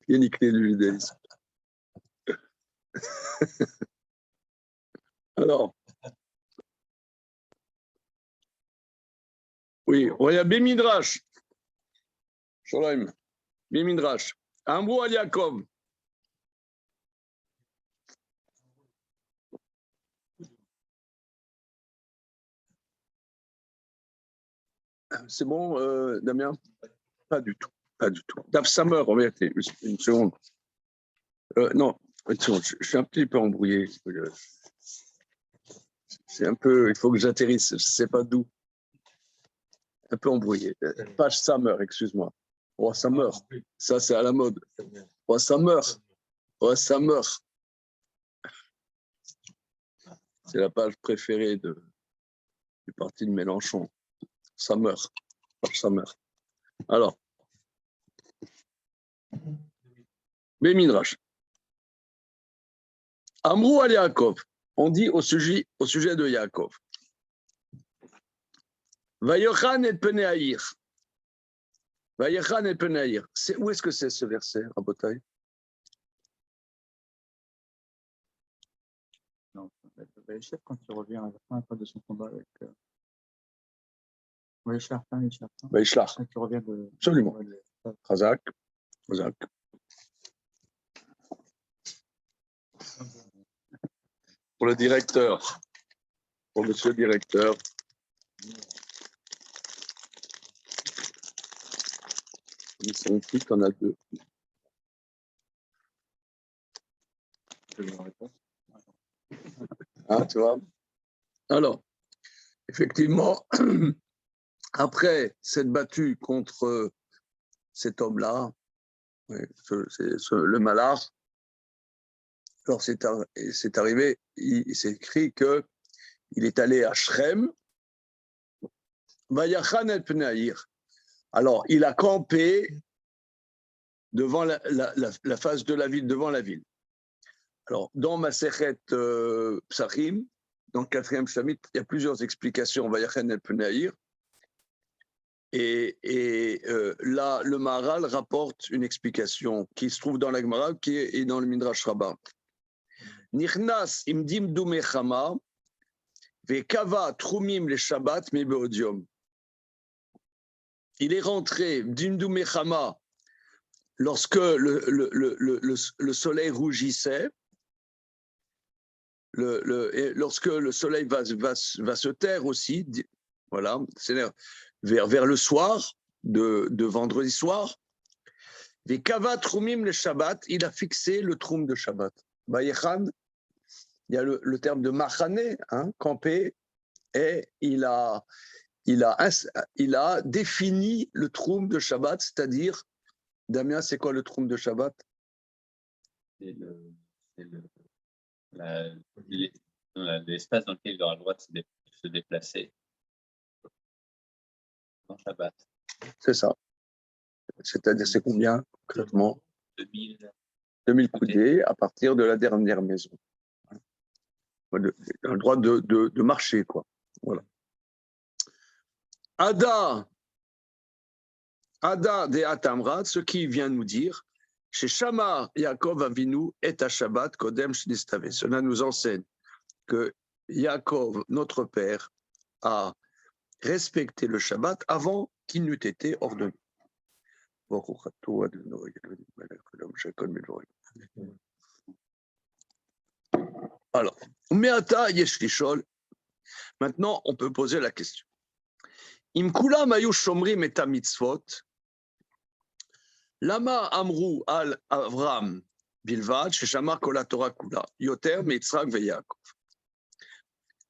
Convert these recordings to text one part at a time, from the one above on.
Yannick du judaïsme. Alors, oui, regarde, Bémidrash. Shalom. Bémidrash. Amrou al Yaakov. C'est bon, Damien? Pas du tout. Pas du tout. Daf Samer, en vérité. Une seconde. Non, une seconde. Je suis un petit peu embrouillé. C'est un peu. Il faut que j'atterrisse. Je ne sais pas d'où. Un peu embrouillé. Page Samer, excuse-moi. Oh, ça meurt. Ça, c'est à la mode. Oh, ça meurt. Oh, ça meurt. C'est la page préférée du parti de Mélenchon. Ça meurt. Ça meurt. Alors. Bémidrash. Amrou al Yaakov. On dit au sujet de Yaakov. Vayochan et Penéaïr. Vayochan et Penéaïr. Où est-ce que c'est ce verset, Rabotai? Non, Vaïchef, quand il revient à la fin de son combat avec. Vaïchlach. Vaïchlach. Quand il revient de. Absolument. Chazak. Pour le directeur. Pour monsieur le directeur. C'est un titre, on a deux. Ah, tu vois. Alors, effectivement, après s'être battu contre cet homme-là, le malard, alors c'est arrivé, il s'est écrit qu'il est allé à Shrem, Vayachan el Penaïr. Alors, il a campé devant la face de la ville, devant la ville. Alors, dans Masechet Psachim, dans le 4e chapitre, il y a plusieurs explications, Vayachan el Penaïr. Et là, le Maharal rapporte une explication qui se trouve dans la Gemara, qui est dans le Midrash Rabbah. Nichnas imdim dumechama vekava trumim le Shabbat mi beodium. Il est rentré dimdum mechama lorsque le soleil rougissait, lorsque le soleil va se taire aussi, voilà, c'est-à-dire vers le soir de vendredi soir. Vekava trumim le Shabbat, il a fixé le troum de Shabbat. Vayechan, il y a le terme de machane, camper, et il a défini le troum de Shabbat, c'est-à-dire, Damien, c'est quoi le troum de Shabbat? C'est l'espace dans lequel il aura le droit de se déplacer dans Shabbat. C'est ça. C'est-à-dire, c'est combien concrètement? 2000 coudées à partir de la dernière maison. Le droit de marcher, quoi. Voilà. Ada de Atamrat, ce qui vient nous dire, chez Shama Yaakov Avinu et à Shabbat Kodem Shnistave. Cela nous enseigne que Yaakov, notre père, a respecté le Shabbat avant qu'il n'eût été ordonné. Alors, Meata Yeshlishol. Maintenant, on peut poser la question. Imkula mayu shomrim et mitzvot. Lama amru al Avram bilvad sheshama kol Torah kula yoter mitzrak veYaakov.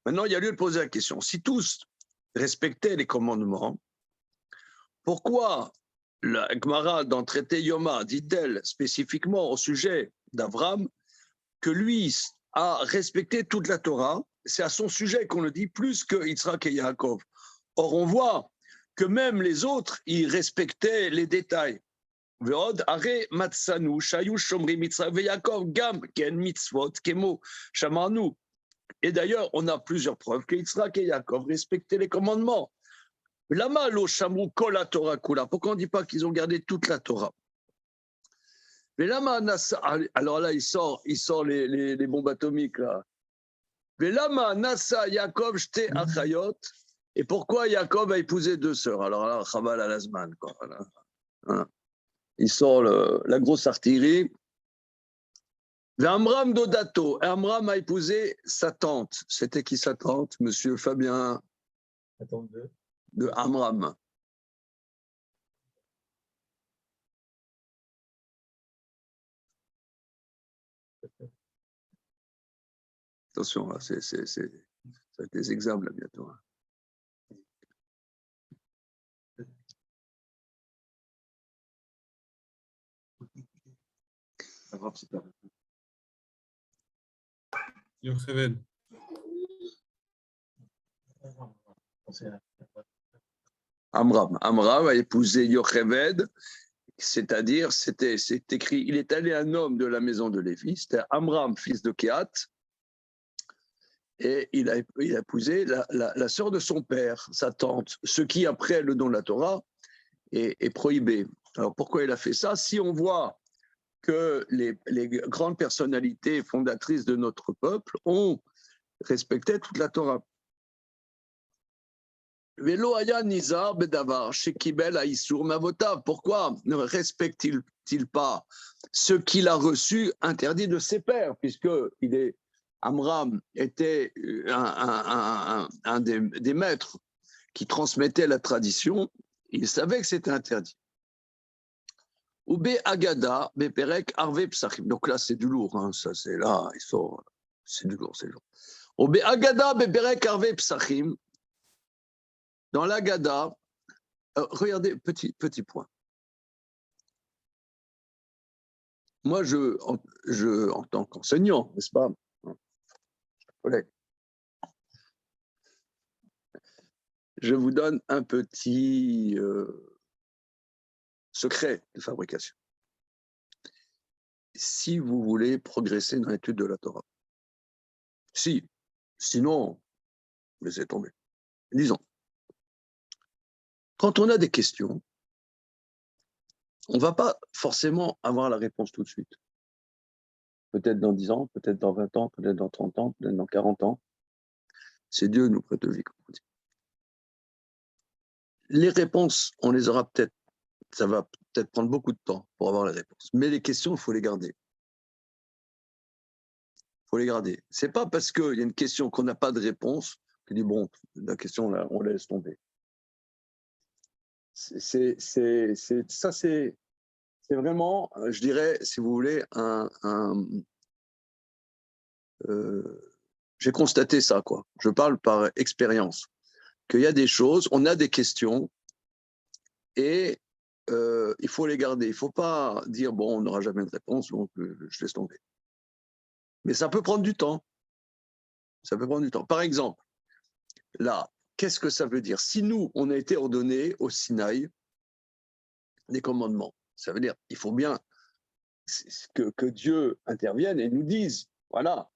Maintenant, il y a lieu de poser la question. Si tous respectaient les commandements, pourquoi la Gemara dans le traité Yoma dit-elle spécifiquement au sujet d'Avram que lui a respecté toute la Torah? C'est à son sujet qu'on le dit plus que Yitzhak et Yaakov. Or, on voit que même les autres, ils respectaient les détails. Ve'od are matzanu shayu shomrim Yitzhak veYaakov gam ken mitzvot kemo shamarnu Et d'ailleurs, on a plusieurs preuves que Yitzhak et Yaakov respectaient les commandements. Lama lo shamu kol la Torah kula. Pourquoi on ne dit pas qu'ils ont gardé toute la Torah? Mais lama nasa. Alors là, il sort les bombes atomiques là. Mais lama nasa Yaakov shte achayot. Et pourquoi Yaakov a épousé 2 sœurs? Alors là, Chaval al-Azman, quoi. Voilà. Il sort la grosse artillerie. Amram Dodato. Amram a épousé sa tante. C'était qui sa tante? Monsieur Fabien de Amram. Attention, là, ça va être des examens là, bientôt. Yocheved. Amram a épousé Yocheved, c'est-à-dire, c'est écrit, il est allé un homme de la maison de Lévi, c'était Amram, fils de Kéhat, et il a épousé la sœur de son père, sa tante, ce qui, après le don de la Torah, est prohibé. Alors pourquoi il a fait ça? Si on voit que les grandes personnalités fondatrices de notre peuple ont respecté toute la Torah. Pourquoi ne respecte-t-il pas ce qu'il a reçu interdit de ses pères, puisque Amram était un des maîtres qui transmettait la tradition, il savait que c'était interdit. Oubé Agada, Beperek, Arve Psachim. Donc là, c'est du lourd, hein. Ça, c'est là, c'est du lourd, c'est lourd. Oubé Agada, Beperek, Arve Psachim. Dans l'Agada, regardez, petit point. Moi, en tant qu'enseignant, n'est-ce pas, collègue, je vous donne un petit secret de fabrication. Si vous voulez progresser dans l'étude de la Torah, sinon, laissez tomber. Disons, quand on a des questions, on ne va pas forcément avoir la réponse tout de suite. Peut-être dans 10 ans, peut-être dans 20 ans, peut-être dans 30 ans, peut-être dans 40 ans. C'est Dieu nous prête vie, comme on dit. Les réponses, on les aura peut-être, ça va peut-être prendre beaucoup de temps pour avoir les réponses. Mais les questions, il faut les garder. Il faut les garder. Ce n'est pas parce qu'il y a une question qu'on n'a pas de réponse qu'on dit, bon, la question, là, on la laisse tomber. C'est vraiment, je dirais, si vous voulez, j'ai constaté ça, quoi. Je parle par expérience, qu'il y a des choses, on a des questions, et il faut les garder. Il ne faut pas dire, bon, on n'aura jamais de réponse, donc je laisse tomber. Mais ça peut prendre du temps. Ça peut prendre du temps. Par exemple, là, qu'est-ce que ça veut dire? Si nous, on a été ordonnés au Sinaï des commandements, ça veut dire il faut bien que Dieu intervienne et nous dise, voilà,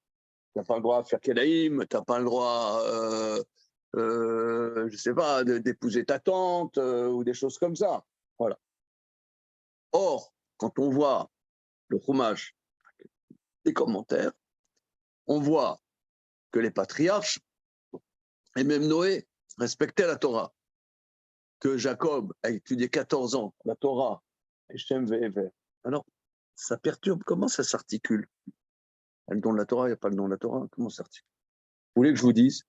tu n'as pas le droit de faire Kélaïm, tu n'as pas le droit, je ne sais pas, d'épouser ta tante ou des choses comme ça. Voilà. Or, quand on voit le Chumash, les commentaires, on voit que les patriarches, et même Noé, respectaient la Torah. Que Jacob a étudié 14 ans la Torah, et Shem Ve'ever. Alors, ça perturbe. Comment ça s'articule? Il y a le don de la Torah, il n'y a pas le don de la Torah. Comment ça s'articule? Vous voulez que je vous dise?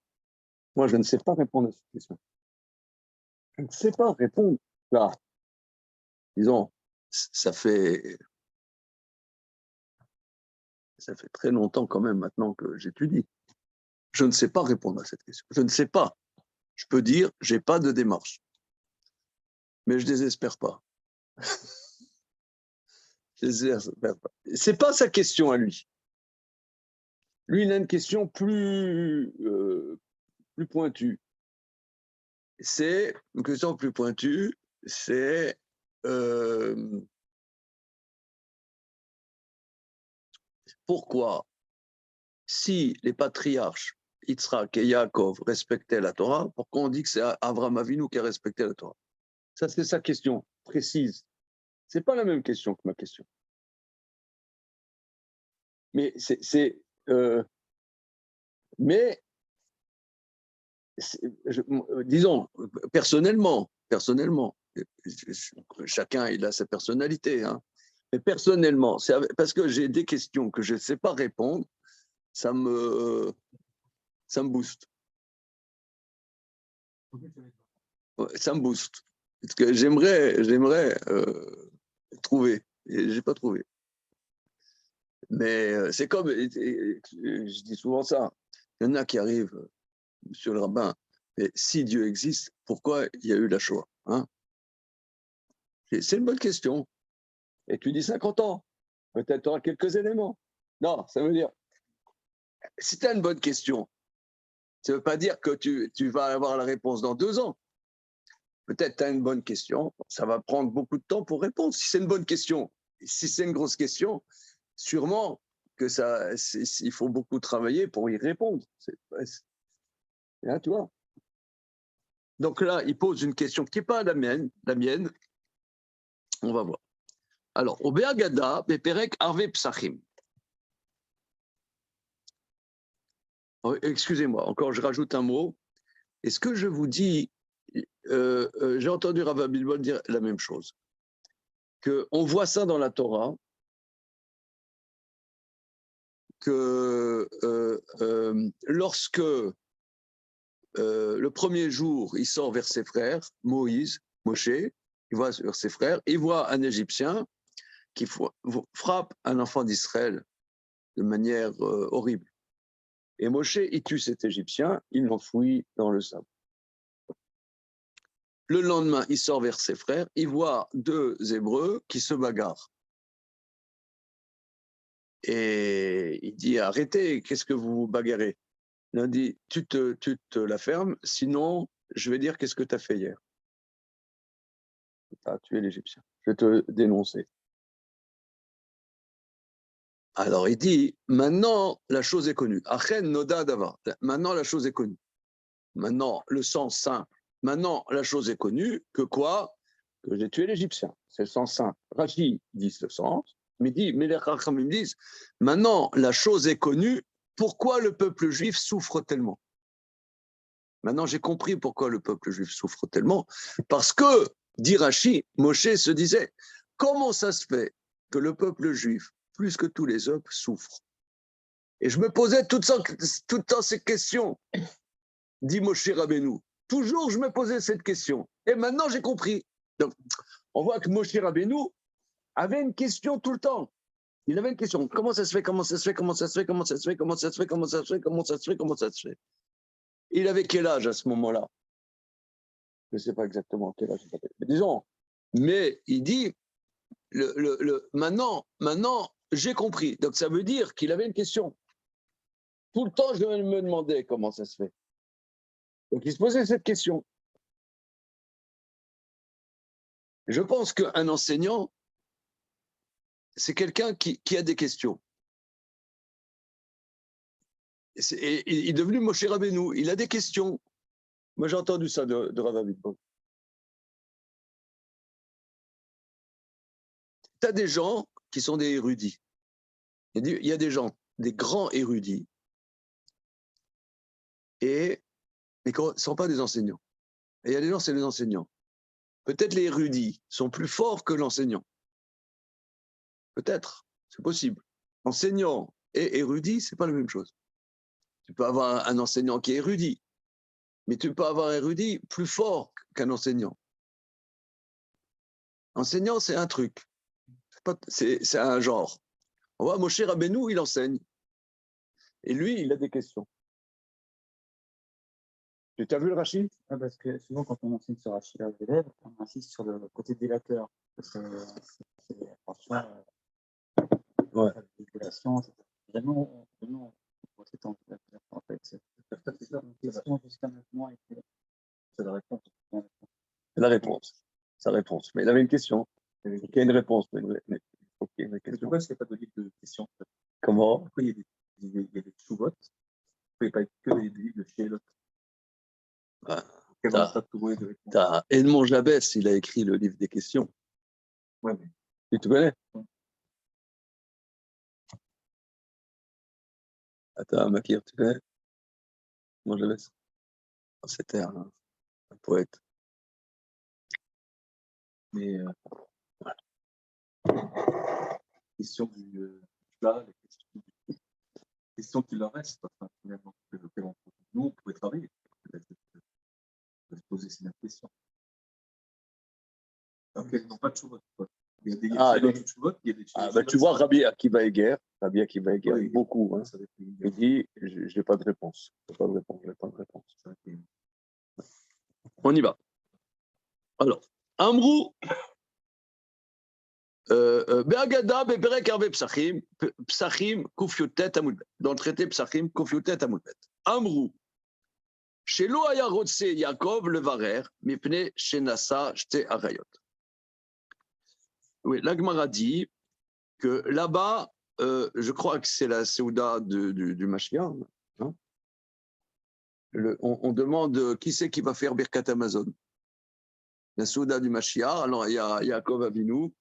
Moi, je ne sais pas répondre à cette question. Je ne sais pas répondre. Là, disons, ça fait très longtemps quand même maintenant que j'étudie. Je ne sais pas répondre à cette question. Je ne sais pas. Je peux dire, je n'ai pas de démarche. Mais je ne désespère pas. Je désespère pas. Ce n'est pas sa question à lui. Lui, il a une question plus pointue. C'est une question plus pointue, c'est pourquoi, si les patriarches Yitzhak et Yaakov respectaient la Torah, pourquoi on dit que c'est Avraham Avinu qui a respecté la Torah? Ça, c'est sa question précise. Ce n'est pas la même question que ma question. Mais disons, personnellement, chacun il a sa personnalité, hein, mais personnellement, parce que j'ai des questions que je ne sais pas répondre, ça me booste. Ça me booste. Parce que j'aimerais trouver, et je n'ai pas trouvé. Mais c'est comme, je dis souvent ça, il y en a qui arrivent, monsieur le rabbin, mais si Dieu existe, pourquoi il y a eu la Shoah, hein? C'est une bonne question. Et tu dis 50 ans, peut-être tu auras quelques éléments. Non, ça veut dire, si tu as une bonne question, ça ne veut pas dire que tu vas avoir la réponse dans 2 ans. Peut-être tu as une bonne question, ça va prendre beaucoup de temps pour répondre. Si c'est une bonne question, si c'est une grosse question, sûrement que il faut beaucoup travailler pour y répondre. Hein, tu vois. Donc là, il pose une question qui n'est pas la mienne. On va voir. Alors, au Be'agada, Beperek Arve Psachim. Excusez-moi, encore je rajoute un mot. Est-ce que je vous dis, j'ai entendu Rav Bilbon dire la même chose, qu'on voit ça dans la Torah, que lorsque le premier jour, il sort vers ses frères, Moshe, il voit vers ses frères, il voit un Égyptien qui frappe un enfant d'Israël de manière horrible. Et Moshe, il tue cet Égyptien, il l'enfouit dans le sable. Le lendemain, il sort vers ses frères, il voit 2 Hébreux qui se bagarrent. Et il dit, arrêtez, qu'est-ce que vous vous bagarrez? Il a dit, tu te la fermes, sinon je vais dire qu'est-ce que tu as fait hier. Tu as tué l'Égyptien, je vais te dénoncer. Alors il dit, maintenant la chose est connue. Achen noda davar. Maintenant la chose est connue. Maintenant le sens simple. Maintenant la chose est connue que quoi? Que j'ai tué l'Égyptien. C'est le sens simple. Rashi dit le sens, mais les Chachamim disent, maintenant la chose est connue. Pourquoi le peuple juif souffre tellement? Maintenant j'ai compris pourquoi le peuple juif souffre tellement. Parce que, dit Rashi, Moshe se disait, comment ça se fait que le peuple juif, plus que tous les autres, souffre? Et je me posais tout le temps ces questions, dit Moshe Rabbeinu. Toujours, je me posais cette question. Et maintenant, j'ai compris. Donc, on voit que Moshe Rabbeinu avait une question tout le temps. Il avait une question. Comment ça se fait? Comment ça se fait? Comment ça se fait? Comment ça se fait? Comment ça se fait? Comment ça se fait? Comment ça se fait? Comment ça se fait? Il avait quel âge à ce moment-là? Je ne sais pas exactement quel âge. Mais disons. Mais il dit, maintenant, j'ai compris. Donc, ça veut dire qu'il avait une question. Tout le temps, je me demandais comment ça se fait. Donc, il se posait cette question. Je pense qu'un enseignant, c'est quelqu'un qui a des questions. Et il est devenu Moshe Rabbeinu. Il a des questions. Moi, j'ai entendu ça de Rav Avitbon. Tu as des gens qui sont des érudits. Il y a des gens, des grands érudits, mais qui ne sont pas des enseignants. Et il y a des gens, c'est les enseignants. Peut-être les érudits sont plus forts que l'enseignant. Peut-être, c'est possible. Enseignant et érudit, ce n'est pas la même chose. Tu peux avoir un enseignant qui est érudit, mais tu peux avoir un érudit plus fort qu'un enseignant. Enseignant, c'est un truc. C'est un genre. On voit Moshe Rabbeinu, il enseigne. Et lui, il a des questions. Tu as vu le Rashi? Parce que souvent, quand on enseigne sur Rashi aux élèves, on insiste sur le côté délateur. Parce que parfois, la délatation, c'est vraiment c'est en fait. C'est une question jusqu'à maintenant. C'est la réponse. La réponse. Sa réponse. Mais il avait une question. Il y a une réponse. Mais pourquoi est-ce qu'il n'y a pas de livre de questions? Comment? Pourquoi il y a des tchouvot? Pourquoi il n'y a pas que T'as Edmond Jabès, il a écrit le livre des questions. Ouais, mais... Tu te connais? Attends, Makir, tu connais? Edmond Jabès? C'était un poète. Mais voilà. Question du plat, les questions qui leur restent, enfin, finalement, nous, on pourrait travailler, se poser ces mêmes questions. Donc, elles n'ont pas de chouvote. Il y a des chouvotes, il y a des chouvotes. Tu vois, Rabbi Akiva Eger, beaucoup. Hein. Il dit, je n'ai pas de réponse. Je n'ai pas de réponse. On y va. Alors, Amrou, Be'agada, Be'perek Arve Psachim, Psachim, Koufiotet Amoulbet. Dans le traité Psachim, Koufiotet Amoulbet. Amrou, Shelo Aya Rotse Yaakov Levarer, Mipne Shenasa Shte Arayot. Oui, l'Agmara dit que là-bas, je crois que c'est la Séouda du Mashiach. Hein, on demande qui c'est qui va faire Birkat Amazon. La Séouda du Mashiach, alors il y a Yaakov Avinu.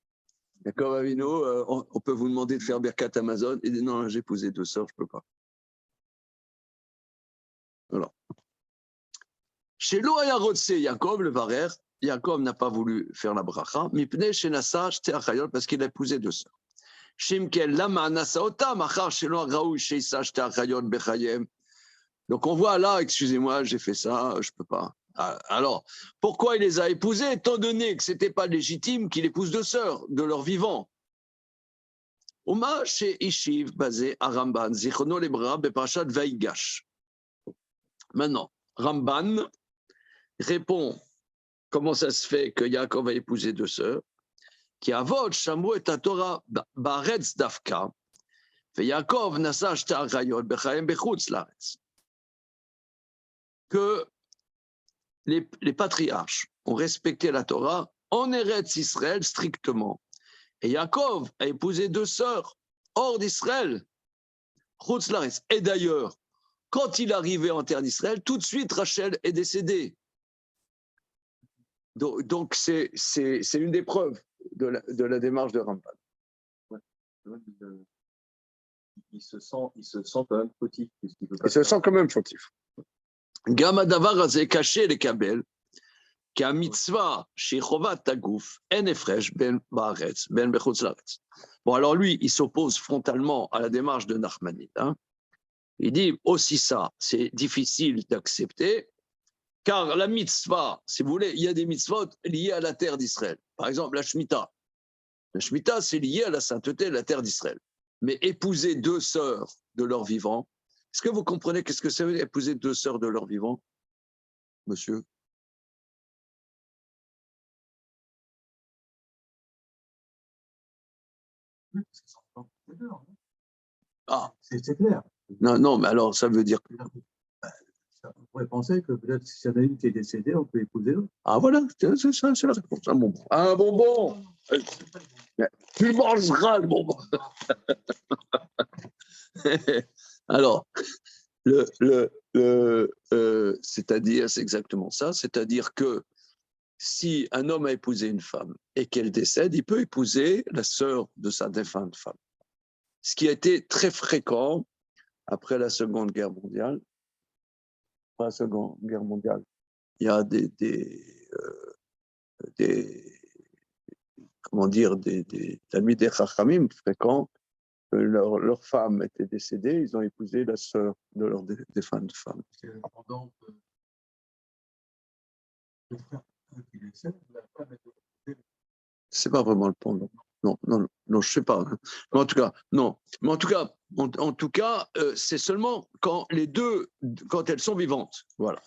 Yaakov Avinu, on peut vous demander de faire Birkat Amazon. Il dit non, j'ai épousé 2 sœurs, je ne peux pas. Alors. Chez Loaya Rotse Yaakov, le Varer, Yaakov n'a pas voulu faire la bracha, Mipne Shenasa Shte Achayot, parce qu'il a épousé 2 sœurs. Shimkel Lama Nasaota, Machar Shelo Raou Sheisa Shte Achayot Bechayem. Donc on voit là, excusez-moi, j'ai fait ça, je ne peux pas. Alors, pourquoi il les a épousées, étant donné que ce n'était pas légitime qu'il épouse 2 sœurs de leur vivant? Oma chez Ishiv, basé à Ramban, Zichrono Lebra, Beparashat Vaigash. Maintenant, Ramban répond comment ça se fait que Yaakov a épousé 2 sœurs, qui avot Shamu et Torah Baretz Dafka, et Yaakov Nasa Shte Arayot Bechayem Bechutz Laretz. Que les patriarches ont respecté la Torah en Eretz Israël strictement. Et Yaakov a épousé 2 sœurs hors d'Israël, Chutz Laretz. Et d'ailleurs, quand il arrivait en terre d'Israël, tout de suite Rachel est décédée. Donc c'est une des preuves de la démarche de Ramban. Ouais. Il se sent quand même fautif. Il se sent quand même fautif. Gamadavar azé caché les kabel, qu'à mitzvah chez Chovat Tagouf, en efresh ben baaretz, ben bechutz laretz. Bon, alors lui, il s'oppose frontalement à la démarche de Nachmanide. Hein. Il dit aussi ça, c'est difficile d'accepter. Car la mitzvah, si vous voulez, il y a des mitzvot liées à la terre d'Israël. Par exemple, la Shemitah. La Shemitah, c'est lié à la sainteté de la terre d'Israël. Mais épouser 2 sœurs de leur vivant, est-ce que vous comprenez qu'est-ce que ça veut dire épouser 2 sœurs de leur vivant, monsieur? Ah, c'est clair. Non, mais alors ça veut dire. On pourrait penser que peut-être si il y en a une qui est décédée, on peut épouser l'autre. Ah voilà, c'est ça, c'est la réponse. Un bonbon. Un bonbon. Tu mangeras le bonbon. Alors, c'est-à-dire, c'est exactement ça, c'est-à-dire que si un homme a épousé une femme et qu'elle décède, il peut épouser la sœur de sa défunte femme. Ce qui a été très fréquent après la Seconde Guerre mondiale. Après la Seconde Guerre mondiale, il y a des Talmidei Chachamim fréquents. Leur femme était décédée, ils ont épousé la sœur de leur défunte femme. C'est pas vraiment le pendant. Non, je sais pas. Mais en tout cas, non. Mais en tout cas, c'est seulement quand elles sont vivantes. Voilà.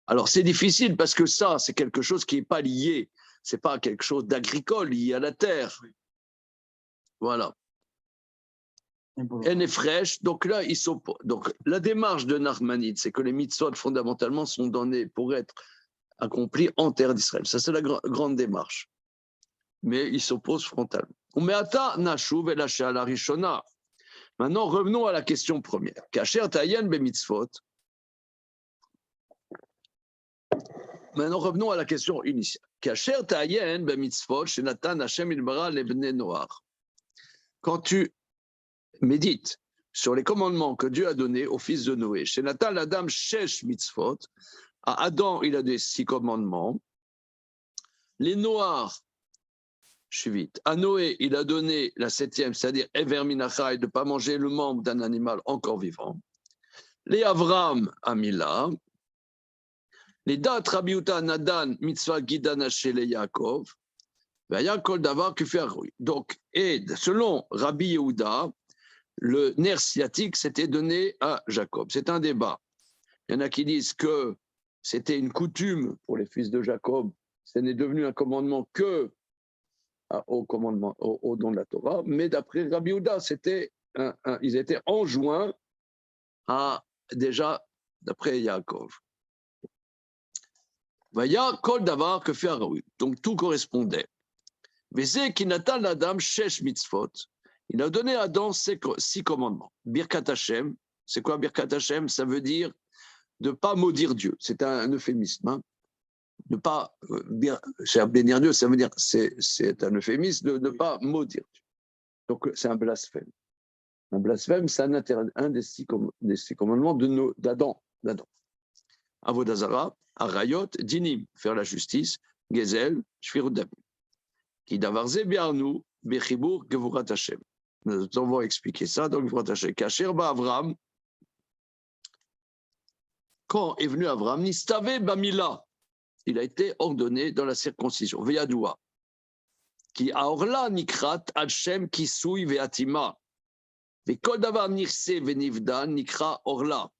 Alors c'est difficile parce que ça, c'est quelque chose qui n'est pas lié. C'est pas quelque chose d'agricole lié à la terre. Voilà. Elle est fraîche, donc là, donc la démarche de Nachmanide, c'est que les mitzvot fondamentalement sont donnés pour être accomplis en terre d'Israël. Ça, c'est la grande démarche. Mais il s'oppose frontalement. Maintenant, revenons à la question première. Kacher tayen be mitzvot. maintenant revenons à la question initiale. Kacher ta'ayen b'mitzvot shenatan Hashem ilbara lebnei Noach. Quand tu médites sur les commandements que Dieu a donnés au fils de Noé, shenatan l'adam shesh mitzvot, à Adam il a des 6 commandements, les Noirs, je suis vite, à Noé il a donné la 7e, c'est-à-dire Ever minachai, de ne pas manger le membre d'un animal encore vivant, les Avram à Mila, les Dat Rabiuta Nadan Mitzvah Gidana chez les Yaakov, Kol Davar Kufiarui. Donc, et selon Rabbi Yehuda, le nerf sciatique s'était donné à Jacob. C'est un débat. Il y en a qui disent que c'était une coutume pour les fils de Jacob, ce n'est devenu un commandement que au commandement, au don de la Torah, mais d'après Rabbi Yehuda, ils étaient enjoints à déjà d'après Yaakov. Vaya kol davar que fait Araoui. Donc tout correspondait. Vezé qui n'atteint l'Adam shesh mitzvot. Il a donné à Adam 6 commandements. Birkat Hashem. C'est quoi Birkat Hashem? Ça veut dire de ne pas maudire Dieu. C'est un euphémisme. Hein. Ne pas bénir Dieu, ça veut dire c'est un euphémisme de ne pas maudire Dieu. Donc c'est un blasphème. Un blasphème, c'est un des 6 commandements d'Adam. Avodazara, Arayot, Dinim, faire la justice, Gezel, Shvirut Damim. Qui davarze biarnu, Bechibur, Gevurat Hashem. Nous allons expliquer ça dans Gevurat Hashem. Kacher ba Avram, quand est venu Avram, Nistave Bamila, il a été ordonné dans la circoncision. Veyadoua, qui aorla nikrat Hashem kisui veatima, vekol davar nirse venivdan nikra orla.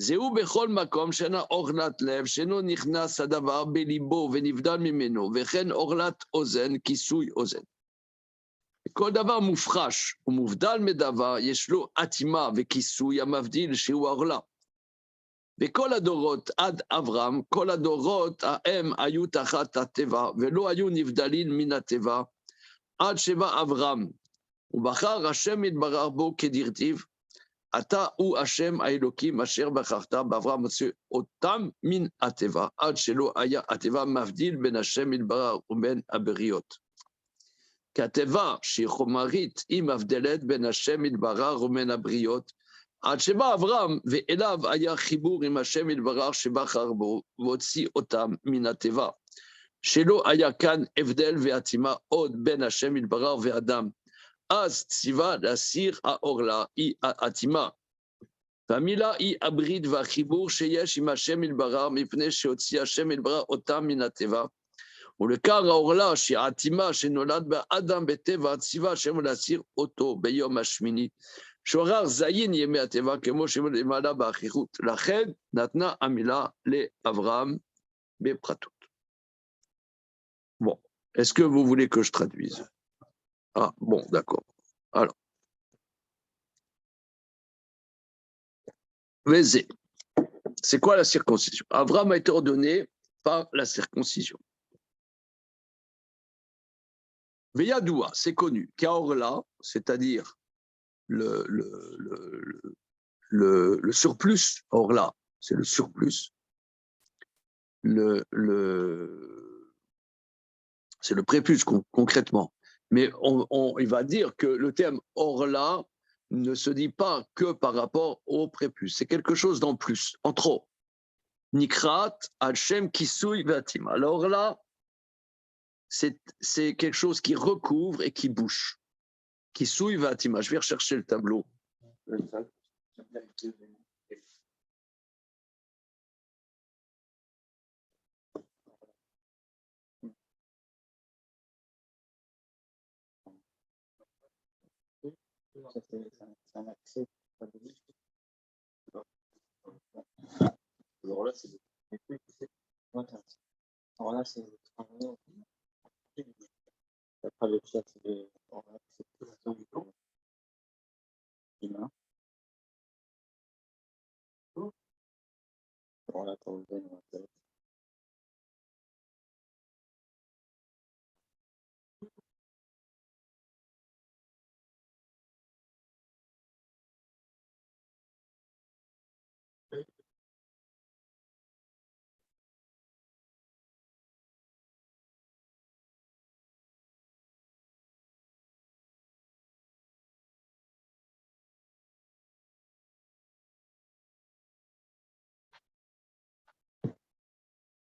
זהו בכל מקום שאינה אורלת לב, שאינו נכנס הדבר בליבו ונבדל ממנו, וכן אורלת אוזן, כיסוי אוזן. כל דבר מופחש ומובדל מדבר, יש לו אטימה וכיסוי המבדיל שהוא אורלה. וכל הדורות עד אברהם, כל הדורות הם היו תחת הטבע, ולא היו נבדלים מן הטבע, עד שבא אברהם, ובחר השם יתברך בו כדרתיו, אתה הוא השם האלוקים אשר בחרת באברהם אותם מן הטבע, עד שלא היה הטבע מבדיל בין השם יתברך ובין הבריות. כי הטבע שהיא חומרית היא מבדלת בין השם יתברך ובין הבריות, עד שבא אברהם ואליו היה חיבור עם השם יתברך שבחר בו והוציא אותם מן הטבע. שלא היה כאן הבדל ועצימה עוד בין השם יתברך ואדם. אז ציווה להסיר האורלה היא העצימה. והמילה היא הברית והחיבור שיש עם השם יתברך מפני שהוציא השם יתברך אותם מן הטבע. ולקר האורלה שהיא העצימה שנולד באדם בטבע, ציווה השם להסיר אותו ביום השמיני. שעורר זין ימי הטבע כמו שמעלה באחיכות. לכן נתנה המילה לאברהם בפרטות. Bon, est-ce que vous voulez que je traduise? Ah, bon, d'accord. Alors. Vézé. C'est quoi la circoncision? Abraham a été ordonné par la circoncision. Veyadoua, c'est connu. Kaorla, c'est-à-dire le surplus. Orla, c'est le surplus. C'est le prépuce concrètement. Mais il va dire que le terme orla ne se dit pas que par rapport au prépuce. C'est quelque chose d'en plus, en trop. Nikrat, Hashem, Kisui, Vatim. Alors là, c'est quelque chose qui recouvre et qui bouche. Kisui, Vatim. Je vais rechercher le tableau. C'est un accès. Alors là, c'est après le chat, c'est le humain. Voilà,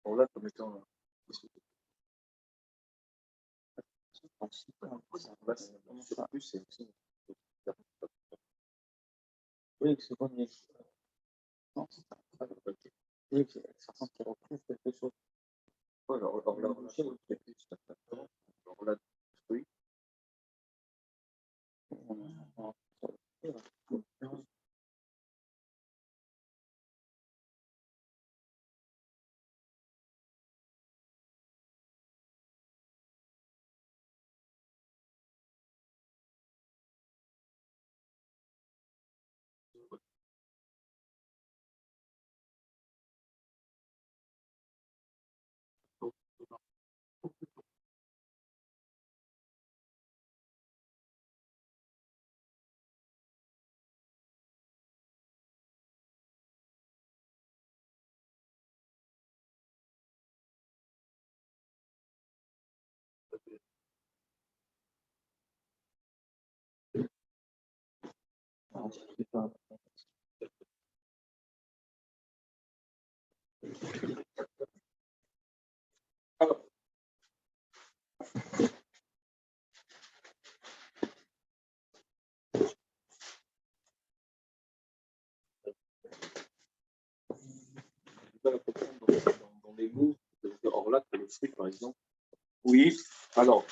Orla comme étant. Oui, c'est bon, mais non, c'est pas oui, ça sent qu'il retrouve quelque chose. Ouais, Orla, Orla, oui. Dans les mots de Orla, que le fruit, par exemple. Oui, alors.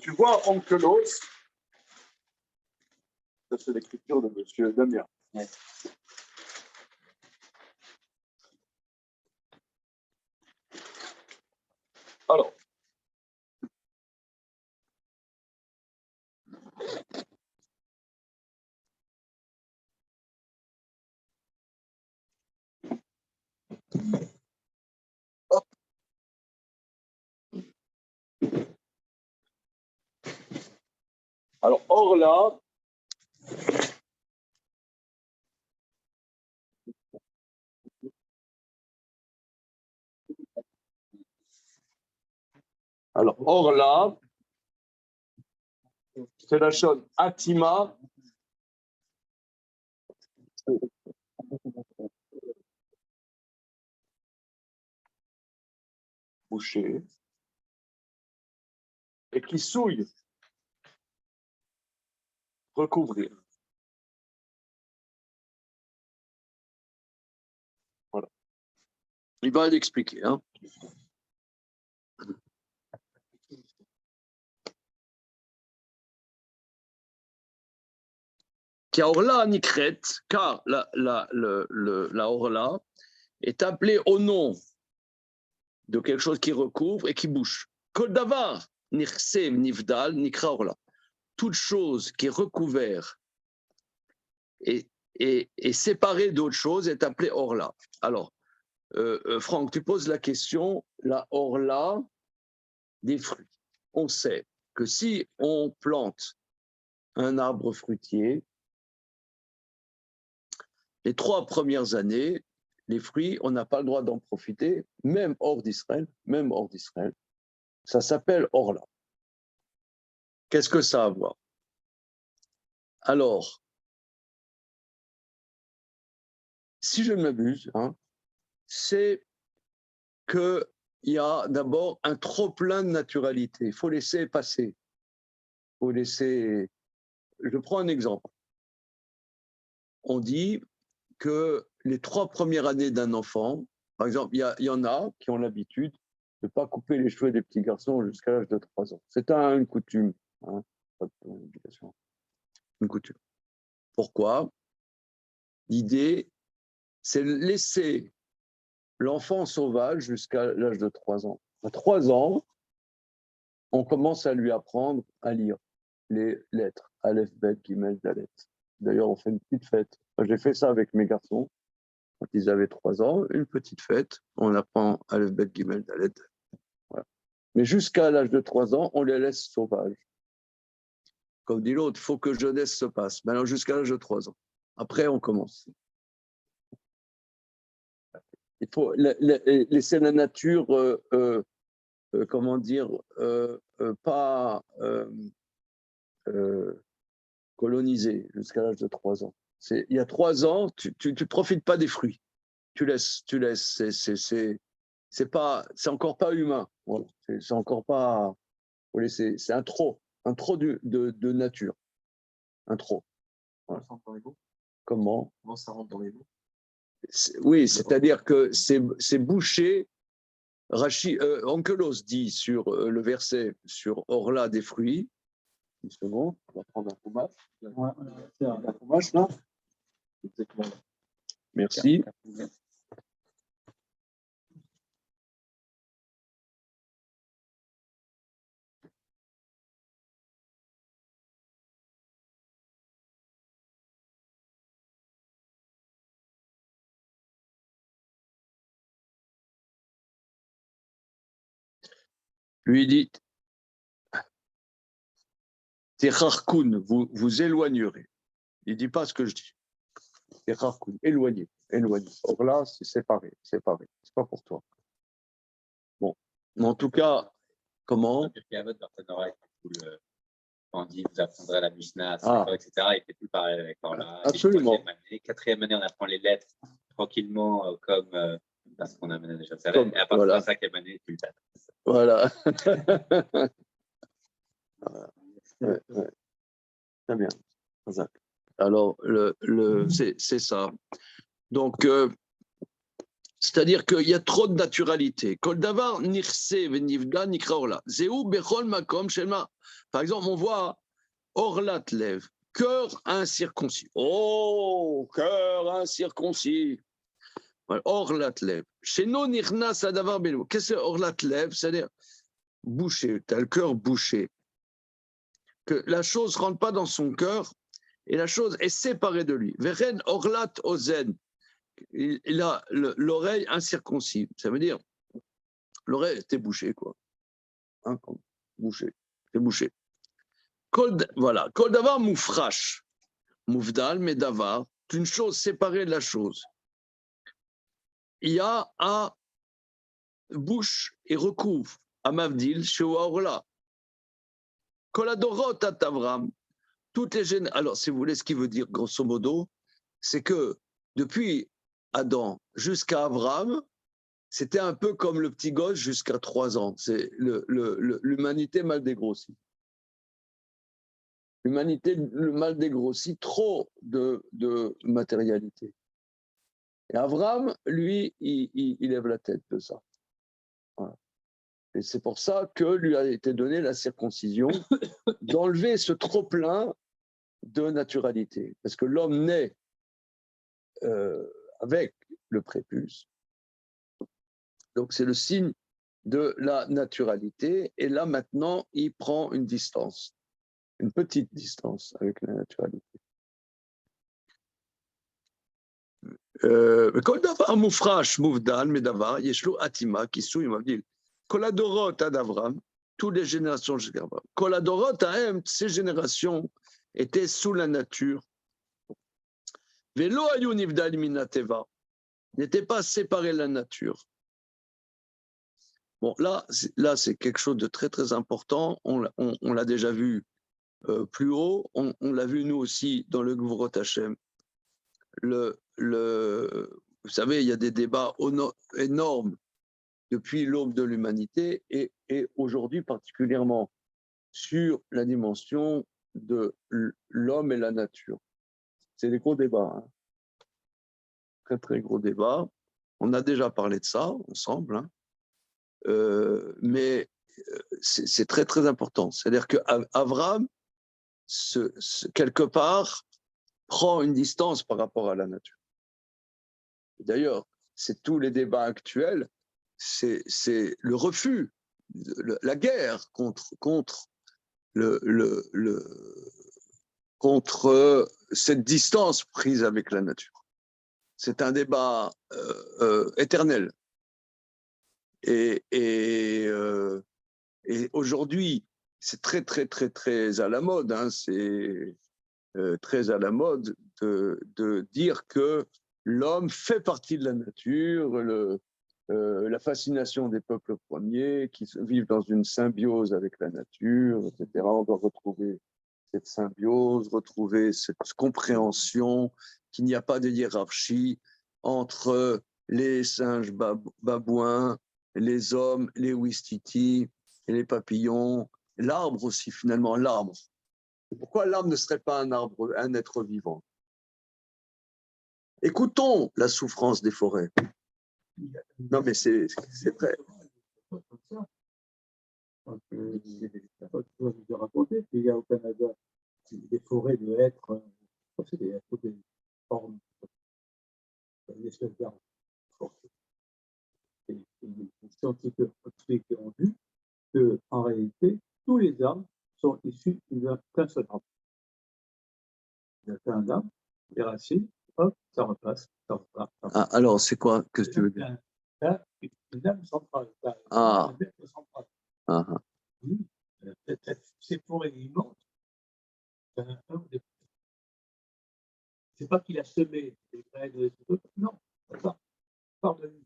Tu vois Onkelos, ça c'est l'écriture de M. Damien. Ouais. Alors. Hop. Alors, Orla. Alors, Orla, c'est la chose Atima. Boucher. Et qui souille. Recouvrir. Voilà. Il va l'expliquer. Hein. Qui a Orla Nikret, car la Orla est appelée au nom de quelque chose qui recouvre et qui bouge. Kol davar nichsem nivdal nikra Orla. Toute chose qui est recouvert et séparée d'autre chose est appelée Orla. Alors, Franck, tu poses la question, la Orla des fruits. On sait que si on plante un arbre fruitier, les 3 premières années, les fruits, on n'a pas le droit d'en profiter, même hors d'Israël, Ça s'appelle Orla. Qu'est-ce que ça a à voir? Alors, si je ne m'abuse, hein, c'est qu'il y a d'abord un trop-plein de naturalité. Il faut laisser passer. Il faut laisser... Je prends un exemple. On dit que les 3 premières années d'un enfant, par exemple, il y en a qui ont l'habitude de ne pas couper les cheveux des petits garçons jusqu'à l'âge de 3 ans. C'est une coutume. Hein, pas une obligation. Une coutume. Pourquoi? L'idée, c'est de laisser l'enfant sauvage jusqu'à l'âge de 3 ans. À 3 ans, on commence à lui apprendre à lire les lettres. Aleph, Bet, Gimel, Dalet. D'ailleurs, on fait une petite fête. J'ai fait ça avec mes garçons. Quand ils avaient 3 ans, une petite fête. On apprend Aleph, Bet, Gimel, Dalet. Voilà. Mais jusqu'à l'âge de 3 ans, on les laisse sauvages. Comme dit l'autre, il faut que jeunesse se passe. Maintenant, jusqu'à l'âge de 3 ans. Après, on commence. Il faut laisser la nature, comment dire, pas colonisée jusqu'à l'âge de 3 ans. Il y a 3 ans, tu ne profites pas des fruits. Tu laisses. C'est encore pas humain. Voilà. C'est encore pas. Faut laisser. C'est un trop de nature. Un trop. Voilà. Ça rentre dans les mots. Comment? Comment ça rentre dans les mots? Oui, c'est-à-dire que c'est bouché. Onkelos dit sur le verset sur Orla des fruits. Une seconde, on va prendre un fromage. Ouais, c'est Un fromage là. exactement. Merci. Lui dit Techarkoun, vous éloignerez. Il ne dit pas ce que je dis. Techarkoun, éloigné. Or là, c'est séparé. C'est pas pour toi. Bon. Mais en tout cas, comment? On dit vous apprendrez la Mishnah, etc. Il fait tout pareil avec Orla. Absolument. Quatrième année, on apprend les lettres tranquillement, comme parce qu'on a mené déjà ça. Comme, et à partir voilà. de la 5e année, tu le fais. Voilà. Ouais. Très bien. Alors, c'est ça. Donc, c'est-à-dire qu'il y a trop de naturalité. Kol davar nirse venivga nikra orla. Zéou bechol makom shema. Par exemple, on voit orlat lev, cœur incirconcis. Oh, cœur incirconcis. Orlat lev. Sheno nirnas adavar belo. Qu'est-ce que orlat lev? C'est-à-dire bouché. Tu as le cœur bouché. Que la chose ne rentre pas dans son cœur et la chose est séparée de lui. Veren orlat ozen. Il a l'oreille incirconcis. Ça veut dire l'oreille était bouchée, quoi. Hein, bouchée. C'est bouché. Voilà. Kol davar moufrash. Moufdal, mais davar. C'est une chose séparée de la chose. Il y a à bouche et recouvre. À Mavdil, chez Orla. Koladorot at Avram. Toutes les générations. Alors, si vous voulez, ce qui veut dire, grosso modo, c'est que depuis Adam jusqu'à Abraham, c'était un peu comme le petit gosse jusqu'à 3 ans. C'est l'humanité mal dégrossie. L'humanité mal dégrossie, trop de matérialité. Et Abraham, lui, il lève la tête de ça. Voilà. Et c'est pour ça que lui a été donnée la circoncision, d'enlever ce trop-plein de naturalité. Parce que l'homme naît avec le prépuce. Donc, c'est le signe de la naturalité. Et là, maintenant, il prend une distance, une petite distance avec la naturalité. כל דבר מופרש, מובדל, מדבר, יש לו אטימה, כיסוי מבדיל. כל הדורות עד אברהם, toutes les générations jusqu'à Abraham. כל הדורות ההם, ces générations, étaient sous la nature. ולא היו נבדלים מן הטבע, n'étaient pas séparés de la nature. Bon, là c'est quelque chose de très, très important. On l'a déjà vu plus haut. On l'a vu, nous aussi, dans le Gvurot Hashem. Vous savez, il y a des débats énormes depuis l'aube de l'humanité et aujourd'hui particulièrement sur la dimension de l'homme et la nature. C'est des gros débats. Hein. Très, très gros débats. On a déjà parlé de ça ensemble. Hein. Mais c'est très, très important. C'est-à-dire qu'Abraham, quelque part, prend une distance par rapport à la nature. D'ailleurs, c'est tous les débats actuels, c'est le refus, la guerre contre cette distance prise avec la nature. C'est un débat éternel. Et aujourd'hui, c'est très, très, très, très à la mode. Hein, c'est très à la mode de dire que l'homme fait partie de la nature, la fascination des peuples premiers qui vivent dans une symbiose avec la nature, etc. On doit retrouver cette symbiose, retrouver cette compréhension qu'il n'y a pas de hiérarchie entre les singes babouins, les hommes, les ouistiti, les papillons, l'arbre aussi, finalement, l'arbre. Pourquoi l'arbre ne serait pas un arbre, un être vivant? Écoutons la souffrance des forêts. Non, mais c'est vrai. Je vous ai raconté qu'il y a au Canada des forêts de hêtres, c'est des formes, des espèces d'arbres. Et les scientifiques ont vu qu'en réalité, tous les arbres sont issus d'un seul arbre. Il y a un arbre, les racines, hop, ça repasse, ça repart. Ah, alors, c'est quoi que tu veux dire? Une âme centrale. Ah. Ah. Oui, ces forêts immenses, c'est pas qu'il a semé des graines, non, ça part de lui.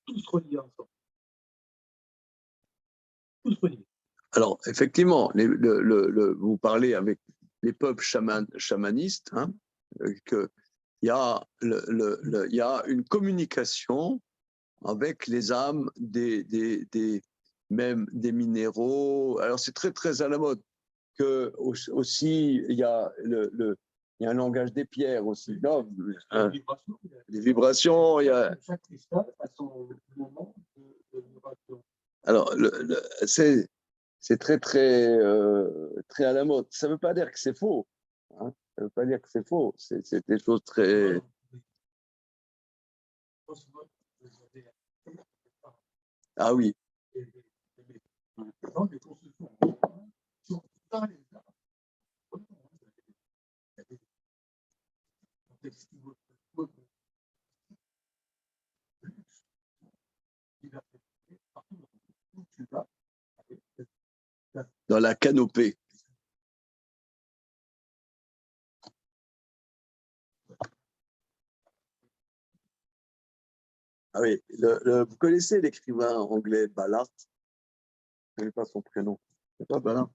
Tous reliés ensemble. Tous reliés. Alors, effectivement, vous parlez avec les peuples chamanistes, hein, qu'il y a une communication avec les âmes même des minéraux. Alors, c'est très, très à la mode. Que aussi, il y a un langage des pierres aussi. Non, les vibrations, il y a... Chaque cristal a son moment de vibration. Alors, c'est très, très, très à la mode. Ça ne veut pas dire que c'est faux. Hein. Ça ne veut pas dire que c'est faux. C'est des choses très... Ah oui. Dans la canopée. Ah oui, vous connaissez l'écrivain anglais Ballard? Je ne connais pas son prénom. C'est pas Ballard?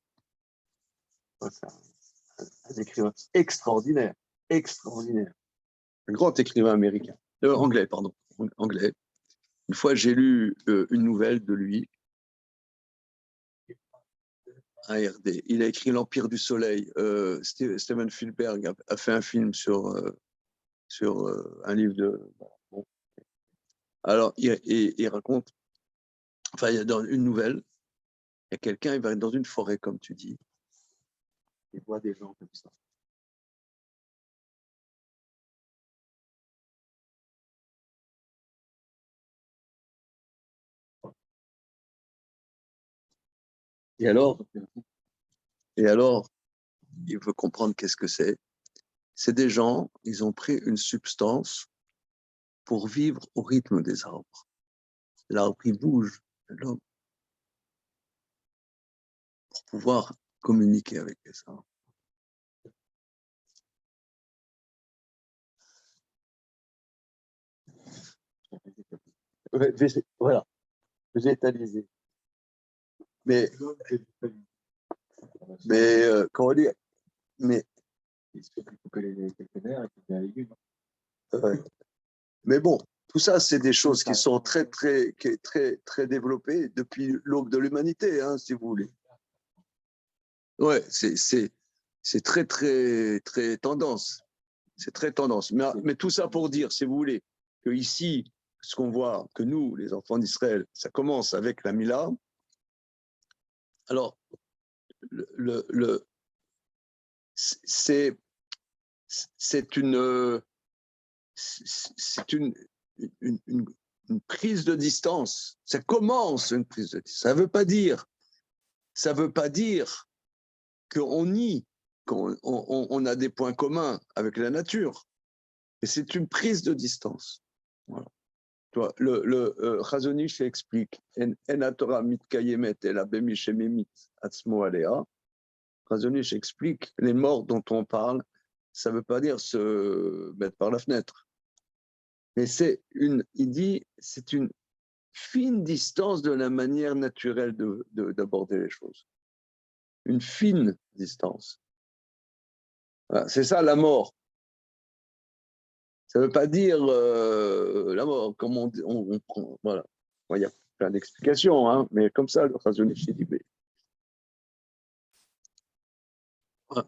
C'est un écrivain extraordinaire, extraordinaire. Un grand écrivain américain. Anglais, pardon. Anglais. Une fois, j'ai lu une nouvelle de lui. ARD. Il a écrit L'Empire du Soleil. Steven Spielberg a fait un film sur un livre de... Bon. Alors, il raconte, enfin, il y a dans une nouvelle, il y a quelqu'un, il va être dans une forêt, comme tu dis. Il voit des gens comme ça. Et alors, il veut comprendre qu'est-ce que c'est. C'est des gens, ils ont pris une substance pour vivre au rythme des arbres. L'arbre, il bouge, l'homme, pour pouvoir communiquer avec les arbres. Voilà, végétalisé. Mais comment dire, mais mais bon, tout ça, c'est des choses qui sont très, très, très, très développées depuis l'aube de l'humanité, hein, si vous voulez. Ouais, c'est très, très, très tendance. C'est très tendance. Mais tout ça pour dire, si vous voulez, que ici, ce qu'on voit, que nous, les enfants d'Israël, ça commence avec la Mila. Alors, c'est une prise de distance. Ça commence une prise de distance. Ça veut pas dire qu'on nie, qu'on a des points communs avec la nature. Et c'est une prise de distance. Voilà. Le Chazonish explique En Torah mitkayemet el abemi shememit atzmo alea. Chazonish explique les morts dont on parle, ça ne veut pas dire se mettre par la fenêtre. Mais il dit, c'est une fine distance de la manière naturelle d'aborder les choses. Une fine distance. Voilà, c'est ça la mort. Ça ne veut pas dire la mort, comme on prend. Voilà. Bon, il y a plein d'explications, hein, mais comme ça, le raisonner chez Libé. Ouais.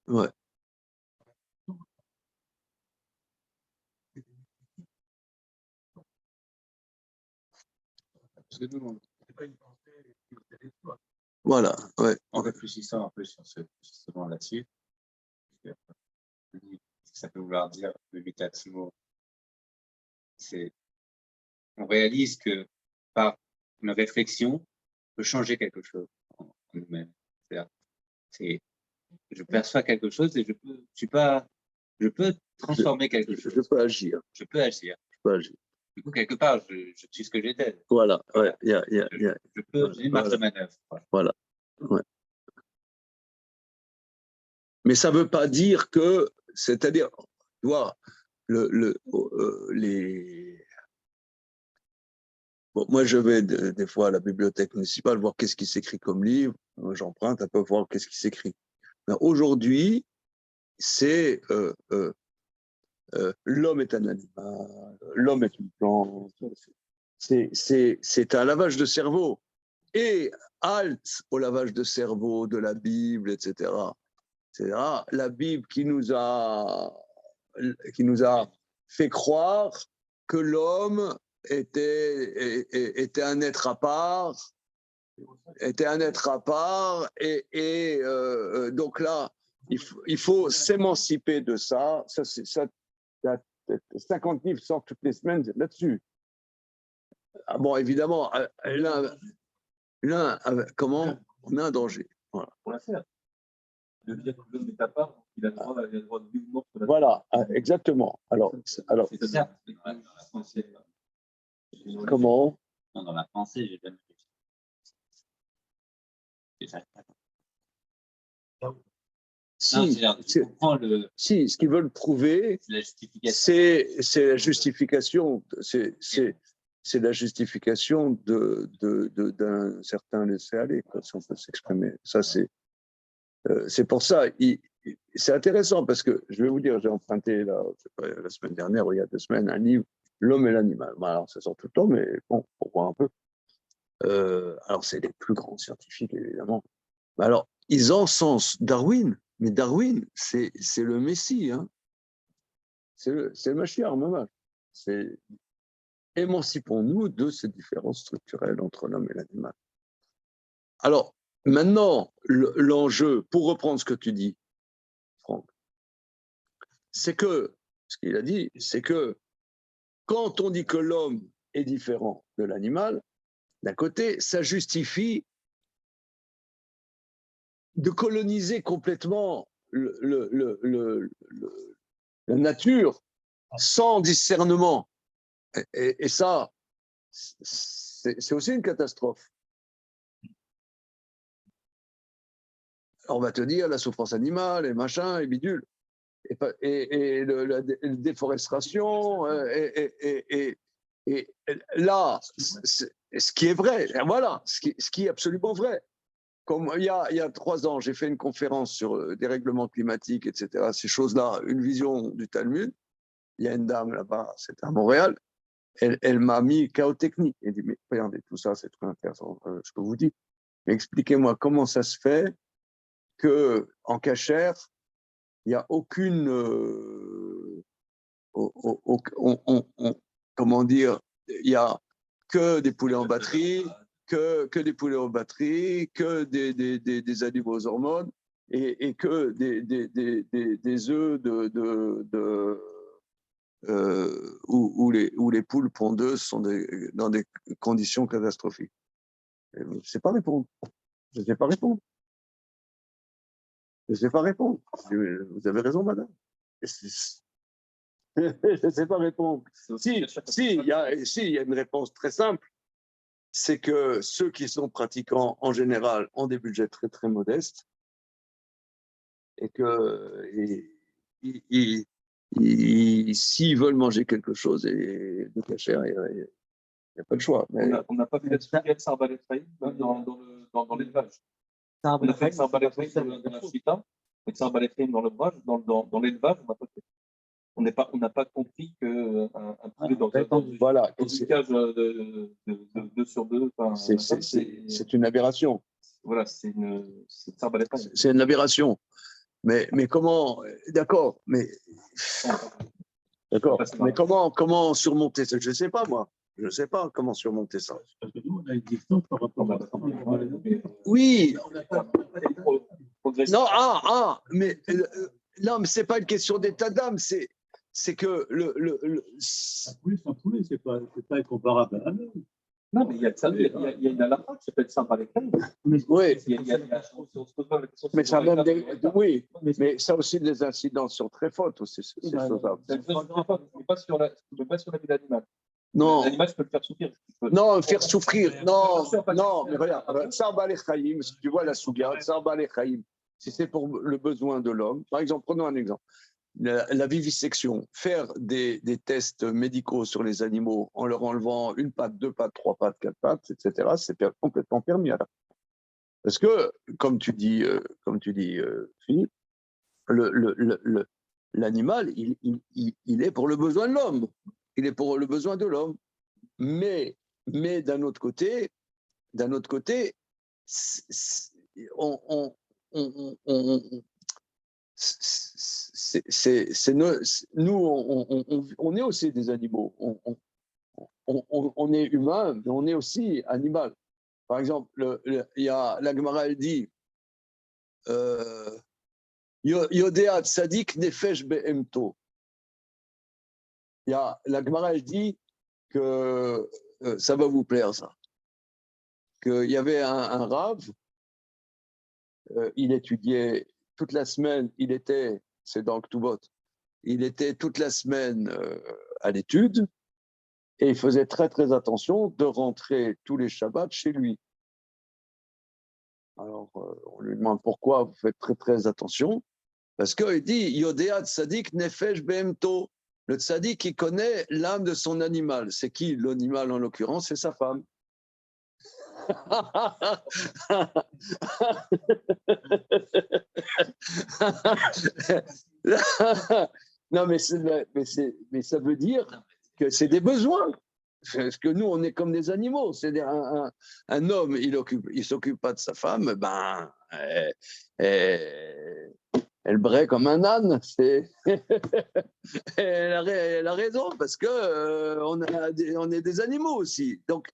Ouais. Voilà, ouais. En réfléchissant un peu sur ce justement là-dessus, ça peut vouloir dire le métaximo, c'est on réalise que par une réflexion, on peut changer quelque chose en nous-mêmes. C'est je perçois quelque chose et je peux transformer quelque chose. Je peux agir. Je peux agir. Je peux agir. Du coup, quelque part, je suis ce que j'étais. Voilà, ouais, Je peux, j'ai une marge de manœuvre. Voilà. Ouais. Mais ça ne veut pas dire que, c'est-à-dire, tu vois, bon, moi, je vais des fois à la bibliothèque municipale voir qu'est-ce qui s'écrit comme livre. J'emprunte un peu voir qu'est-ce qui s'écrit. Aujourd'hui, c'est l'homme est un animal, l'homme est une plante. C'est un lavage de cerveau. Et halte au lavage de cerveau de la Bible, etc. C'est la Bible qui nous a fait croire que l'homme était un être à part, et donc là, il faut s'émanciper de ça. Ça, 50 livres sortent toutes les semaines là-dessus. Ah bon, évidemment, l'un, comment on a un danger. Voilà. Pour la faire. De dire que l'homme est à part, il a le droit de vivre mort. Voilà, exactement. Alors, C'est ça. Dans la pensée. Comment? Non, dans la pensée, j'ai jamais fait. Si, ce qu'ils veulent prouver, c'est la justification. C'est la justification d'un certain laisser-aller, si on peut s'exprimer. Ça, c'est pour ça. C'est intéressant parce que, je vais vous dire, j'ai emprunté la semaine dernière ou il y a 2 semaines un livre, L'homme et l'animal. Bon, alors, ça sort tout le temps, mais bon, pour voir un peu. Alors, c'est les plus grands scientifiques, évidemment. Alors, ils encensent Darwin, mais Darwin, c'est le Messie, hein. C'est le Mashiach, même. C'est émancipons-nous de ces différences structurelles entre l'homme et l'animal. Alors, maintenant, l'enjeu, pour reprendre ce que tu dis, Franck, c'est que, ce qu'il a dit, c'est que quand on dit que l'homme est différent de l'animal, d'un côté, ça justifie de coloniser complètement la nature sans discernement. Et ça, c'est aussi une catastrophe. On va te dire la souffrance animale, et machin, et bidule, et la déforestation, et là, ce qui est vrai, voilà, ce qui est absolument vrai. Comme il y a 3 ans, j'ai fait une conférence sur des règlements climatiques, etc. Ces choses-là, une vision du Talmud. Il y a une dame là-bas, c'était à Montréal, elle m'a mis chaos technique. Elle dit, mais regardez, tout ça, c'est très intéressant, ce que vous dites. Mais expliquez-moi comment ça se fait qu'en cachère, il n'y a aucune... comment dire, il n'y a que des poulets en batterie, que des poulets en batterie, que des animaux aux hormones, et que des œufs où les poules pondeuses sont dans des conditions catastrophiques. Je ne sais pas répondre. Je ne sais pas répondre. Je ne sais pas répondre. Vous avez raison, madame. Je ne sais pas répondre. Si, il y a une réponse très simple. C'est que ceux qui sont pratiquants, en général, ont des budgets très, très modestes et que s'ils veulent manger quelque chose et de cachère, il n'y a pas de choix. Mais... On n'a pas fait la Sarbalet dans l'élevage. On a fait Tsar Balefrim dans la Shrita, et Tsar Balefrim dans l'élevage, on n'a pas compris qu'un poulet dans Voilà. une cage de 2 sur 2, C'est une aberration. voilà, c'est Tsar Balefrim. C'est une aberration. Mais comment, d'accord, mais comment surmonter ça? Je ne sais pas, moi. Je ne sais pas comment surmonter ça. Parce que nous, on a une distance par rapport à Oui, Non, mais non, mais c'est pas une question d'état d'âme, c'est que un poulet, c'est un poulet, c'est pas comparable à un homme. non, mais il y a une halakha qui s'appelle Tsar Balefrim. oui, mais ça a même oui, Mais mais ça a aussi des incidences sur très fortes aussi, ces choses-là. Mais pas sur la vie d'animal. Non, L'animal, je peux le faire souffrir. non, faire souffrir, non, mais regarde, Sarba Lechaïm, si tu vois la souga, Sarba Lechaïm, si c'est pour le besoin de l'homme, par exemple, prenons un exemple, la vivisection, faire des tests médicaux sur les animaux en leur enlevant une patte, 2 pattes, 3 pattes, 4 pattes, etc., c'est complètement permis à la. Parce que, comme tu dis, Philippe, l'animal, il est pour le besoin de l'homme. Il est pour le besoin de l'homme. Mais d'un autre côté, on est aussi des animaux. On est humain, mais on est aussi animal. Par exemple, il y a la Gemara, elle dit Yodéa tzadik nefesh be'emto. La Gemara, elle dit que ça va vous plaire, ça. Qu'il y avait un rave, il étudiait toute la semaine, c'est dans Ktubot, il était toute la semaine à l'étude et il faisait très très attention de rentrer tous les Shabbats chez lui. Alors, on lui demande pourquoi vous faites très très attention. Parce qu'il dit Yodéa tzadik nefesh behemto. Le tzadik, il connaît l'âme de son animal. C'est qui l'animal en l'occurrence? C'est sa femme. Non, mais ça veut dire que c'est des besoins. Parce que nous, on est comme des animaux. C'est-à-dire, un homme, il s'occupe pas de sa femme, ben, elle braie comme un âne. Elle a raison, parce que on est des animaux aussi. Donc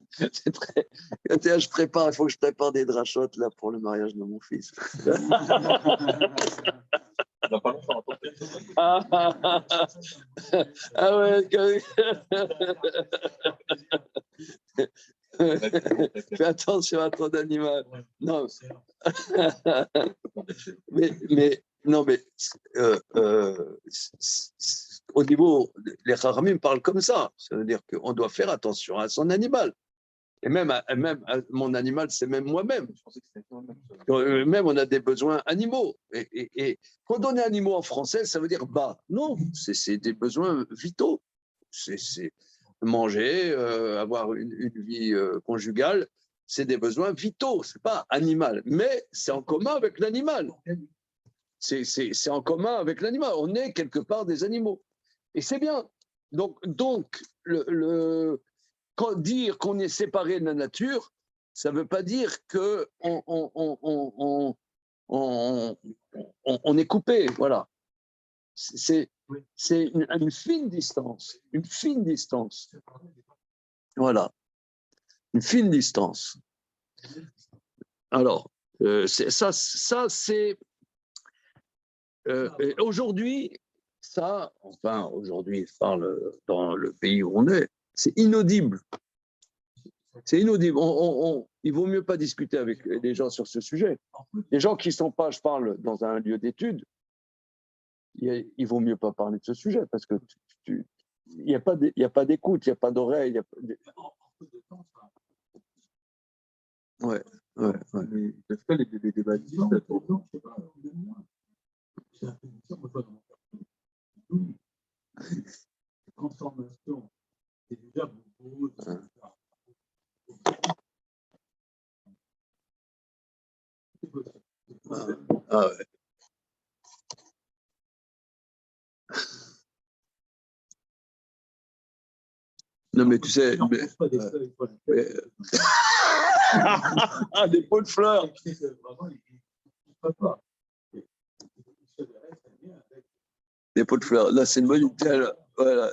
c'est très. Il faut que je prépare des drachotes là pour le mariage de mon fils. Ah ouais. Fais attention à ton animal. Non. Non, mais au niveau, les Chachamim parlent comme ça. Ça veut dire qu'on doit faire attention à son animal. Et même mon animal, c'est même moi-même. Même on a des besoins animaux. Et redonner animaux en français, ça veut dire bas. Non, c'est des besoins vitaux. C'est manger, avoir une vie conjugale, c'est des besoins vitaux. C'est pas animal, mais c'est en commun avec l'animal. C'est en commun avec l'animal. On est quelque part des animaux. Et c'est bien. Donc dire qu'on est séparé de la nature, ça ne veut pas dire qu'on est coupé. Voilà. C'est une fine distance. Une fine distance. Voilà. Une fine distance. Alors, ça c'est. Aujourd'hui, aujourd'hui, je parle dans le pays où on est, c'est inaudible. C'est inaudible. Il vaut mieux pas discuter avec les gens sur ce sujet. Les gens qui ne sont pas, je parle, dans un lieu d'études, il vaut mieux pas parler de ce sujet parce que il n'y a pas d'écoute, il n'y a pas d'oreille. Ouais. Mais est-ce que les débats transformation, c'est déjà beaucoup. Ah ouais. Non, mais tu sais, des pots de fleurs. Des pots de fleurs. Là, c'est une bonne idée. Voilà.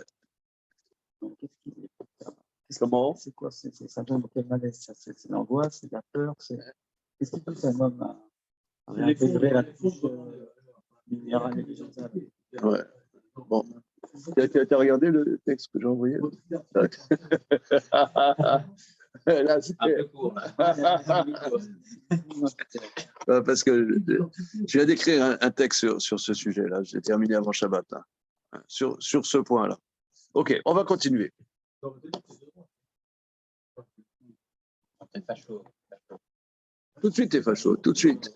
Comment? C'est quoi? Ça donne quel malaise? C'est l'angoisse, c'est la peur, qu'est-ce qui pousse un homme à réintégrer la touche minérale et végétale? Ouais. Bon. Tu as regardé le texte que j'ai envoyé? Là, c'était... Parce que je viens d'écrire un texte sur ce sujet-là. Je l'ai terminé avant Shabbat. Hein, sur ce point-là. OK, on va continuer. Tout de suite, t'es facho. Tout de suite.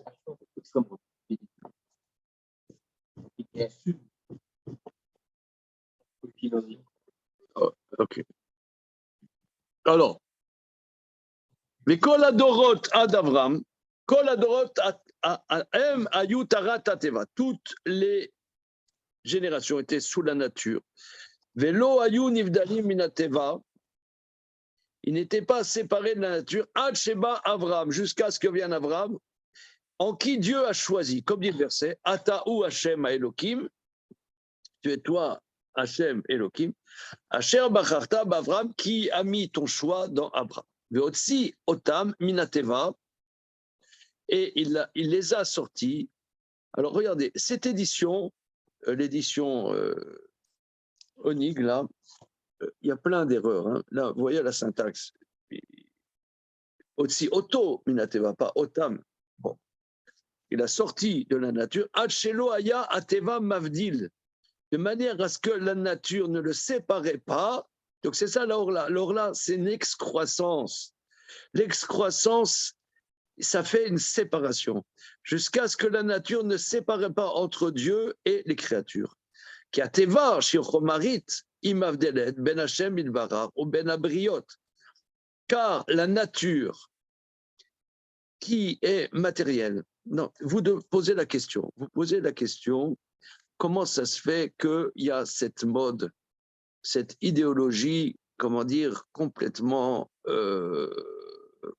Oh, OK. Alors, mais Kol Adorot ad Avram, Kol Adorot Em Ayut Tarat Ateva. Toutes les générations étaient sous la nature. Velo Ayu Nivdalim Minateva. Ils n'étaient pas séparés de la nature. Ad Sheba Avram, jusqu'à ce que vienne Avram, en qui Dieu a choisi. Comme dit le verset, Ataou Hashem Elohim. Tu es toi, Hashem Elohim. Asher Bacharta Bavram, qui a mis ton choix dans Abraham. Veotsi Otam Minateva, et il les a sortis. Alors regardez, cette édition, l'édition Onig, là, il y a plein d'erreurs. Hein. Là, vous voyez la syntaxe. Otsi Oto Minateva, pas Otam. Bon. Il a sorti de la nature. Achelo Aya Ateva Mavdil, de manière à ce que la nature ne le séparait pas. Donc c'est ça l'orla. L'orla, c'est une excroissance. L'excroissance, ça fait une séparation, jusqu'à ce que la nature ne sépare pas entre Dieu et les créatures. Qui a teva shiromarit imavdelet ben Hashem ilvarar ou ben abriot. Car la nature qui est matérielle. Non, vous posez la question. Vous posez la question. Comment ça se fait qu'il y a cette mode, cette idéologie, comment dire, complètement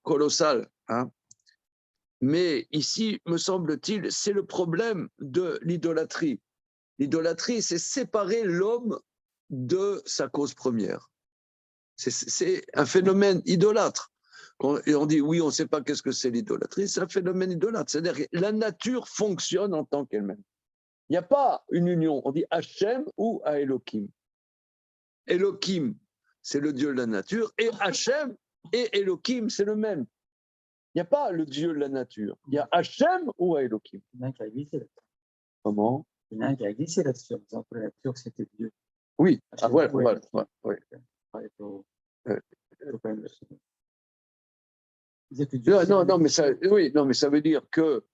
colossale, hein? Mais ici, me semble-t-il, c'est le problème de l'idolâtrie. L'idolâtrie, c'est séparer l'homme de sa cause première. C'est un phénomène idolâtre. Et on dit, oui, on ne sait pas qu'est-ce que c'est l'idolâtrie, c'est un phénomène idolâtre. C'est-à-dire que la nature fonctionne en tant qu'elle-même. Il n'y a pas une union. On dit Hachem ou à Elohim. Elohim, c'est le Dieu de la nature, et Hachem et Elohim, c'est le même. Il n'y a pas le Dieu de la nature. Il y a Hachem ou à Elohim. Il y en a un qui a glissé là-dessus. Comment? Il y en a un qui a glissé là-dessus, en disant que la nature, c'était Dieu. Oui, Hachem, voilà. ouais. Non, mais ça, oui, non, mais ça veut dire que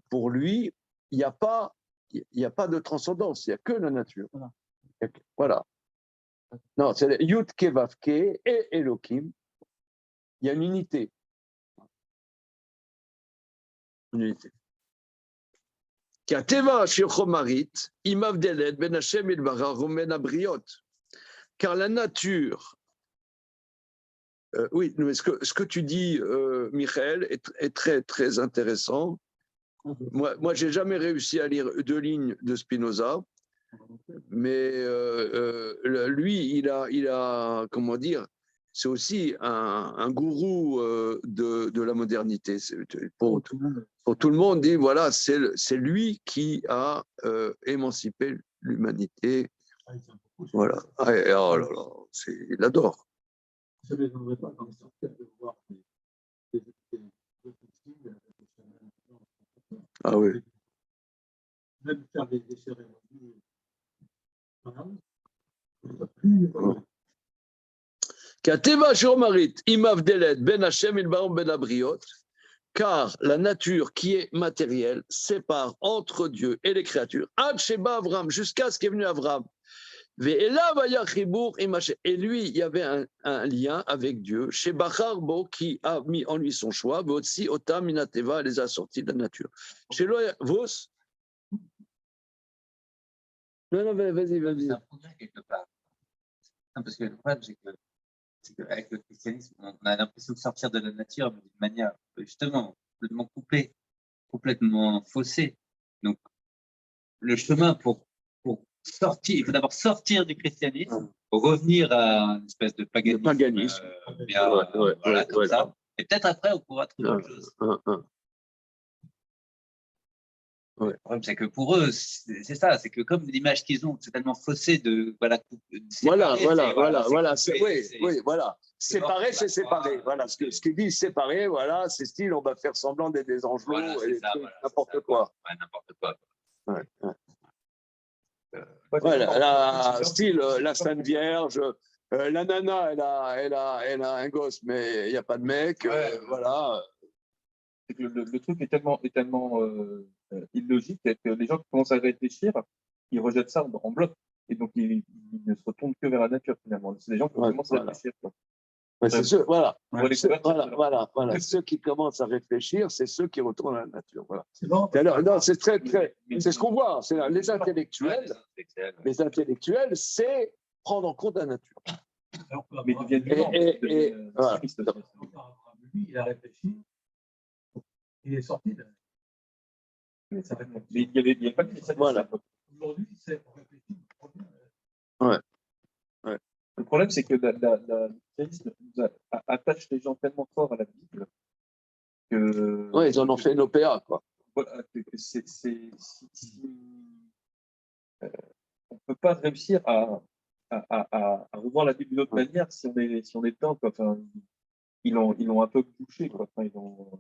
pour lui, il n'y a pas de transcendance, il n'y a que la nature. Voilà. Non, c'est Yud Kevavke et Elohim. Il y a une unité. Une unité. Car la nature, oui, mais ce que tu dis, Michael, est très, très intéressant. Moi je n'ai jamais réussi à lire 2 lignes de Spinoza, mais lui, il a, comment dire, c'est aussi un gourou de la modernité. Pour tout le monde, dit, voilà, c'est lui qui a émancipé l'humanité. Voilà. Oh là là, il adore. Ça ne m'étonnerait pas quand sortir de voir Ah oui. même faire des cérémonies. Car la nature qui est matérielle sépare entre Dieu et les créatures. Ad Sheba Avram, jusqu'à ce qu'est venu Avram. Et lui, il y avait un lien avec Dieu, chez Bacharbo, qui a mis en lui son choix, aussi Otam Minateva les a sortis de la nature. Chez Vos. Non, vas-y. C'est un progrès quelque part. Non, parce que le problème, c'est qu'avec le christianisme, on a l'impression de sortir de la nature, mais d'une manière justement complètement coupée, complètement faussée. Donc, le chemin pour sortir, il faut d'abord sortir du christianisme, pour revenir à une espèce de paganisme. Voilà, comme ça. Et peut-être après, on pourra trouver autre chose. Le problème, c'est que pour eux, c'est ça, c'est que comme l'image qu'ils ont, c'est tellement faussé de voilà. Voilà. Séparer, c'est séparer. Voilà, ce qu'ils disent séparer, voilà, c'est style, on va faire semblant d'être des angelots et n'importe quoi. Ouais, n'importe quoi. Voilà, style la Sainte Vierge, la nana, elle a un gosse, mais il n'y a pas de mec, voilà. Le truc est tellement illogique que les gens qui commencent à réfléchir, ils rejettent ça en bloc. Et donc, ils ne se retournent que vers la nature, finalement. C'est des gens qui commencent à réfléchir. C'est ceux, ceux qui commencent à réfléchir, c'est ceux qui retournent à la nature. Voilà. C'est c'est ce qu'on voit. C'est les intellectuels. Les intellectuels, c'est prendre en compte la nature. Mais ils deviennent vivants. Lui, il a réfléchi. Il est sorti de. Mais il n'y a pas que ça. Voilà. Aujourd'hui, c'est réfléchi. Le problème, c'est que le christianisme attache les gens tellement fort à la Bible que. Oui, ils en ont fait une opéra, quoi. Voilà, on ne peut pas réussir à revoir la Bible d'une autre manière si on est dedans, quoi. Enfin, ils l'ont un peu bouché, quoi. Enfin, ils l'ont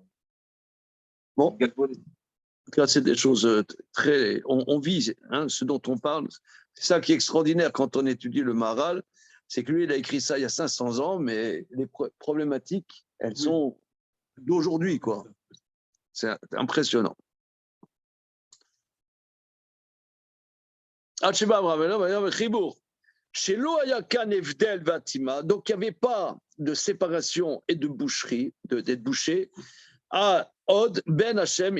galvaudé. Là, c'est des choses très. On vit, hein, ce dont on parle. C'est ça qui est extraordinaire quand on étudie le Maharal, c'est que lui, il a écrit ça il y a 500 ans, mais les problématiques, elles sont d'aujourd'hui, quoi. C'est impressionnant. Donc, il n'y avait pas de séparation et de boucherie, d'être bouché, à Od ben Hashem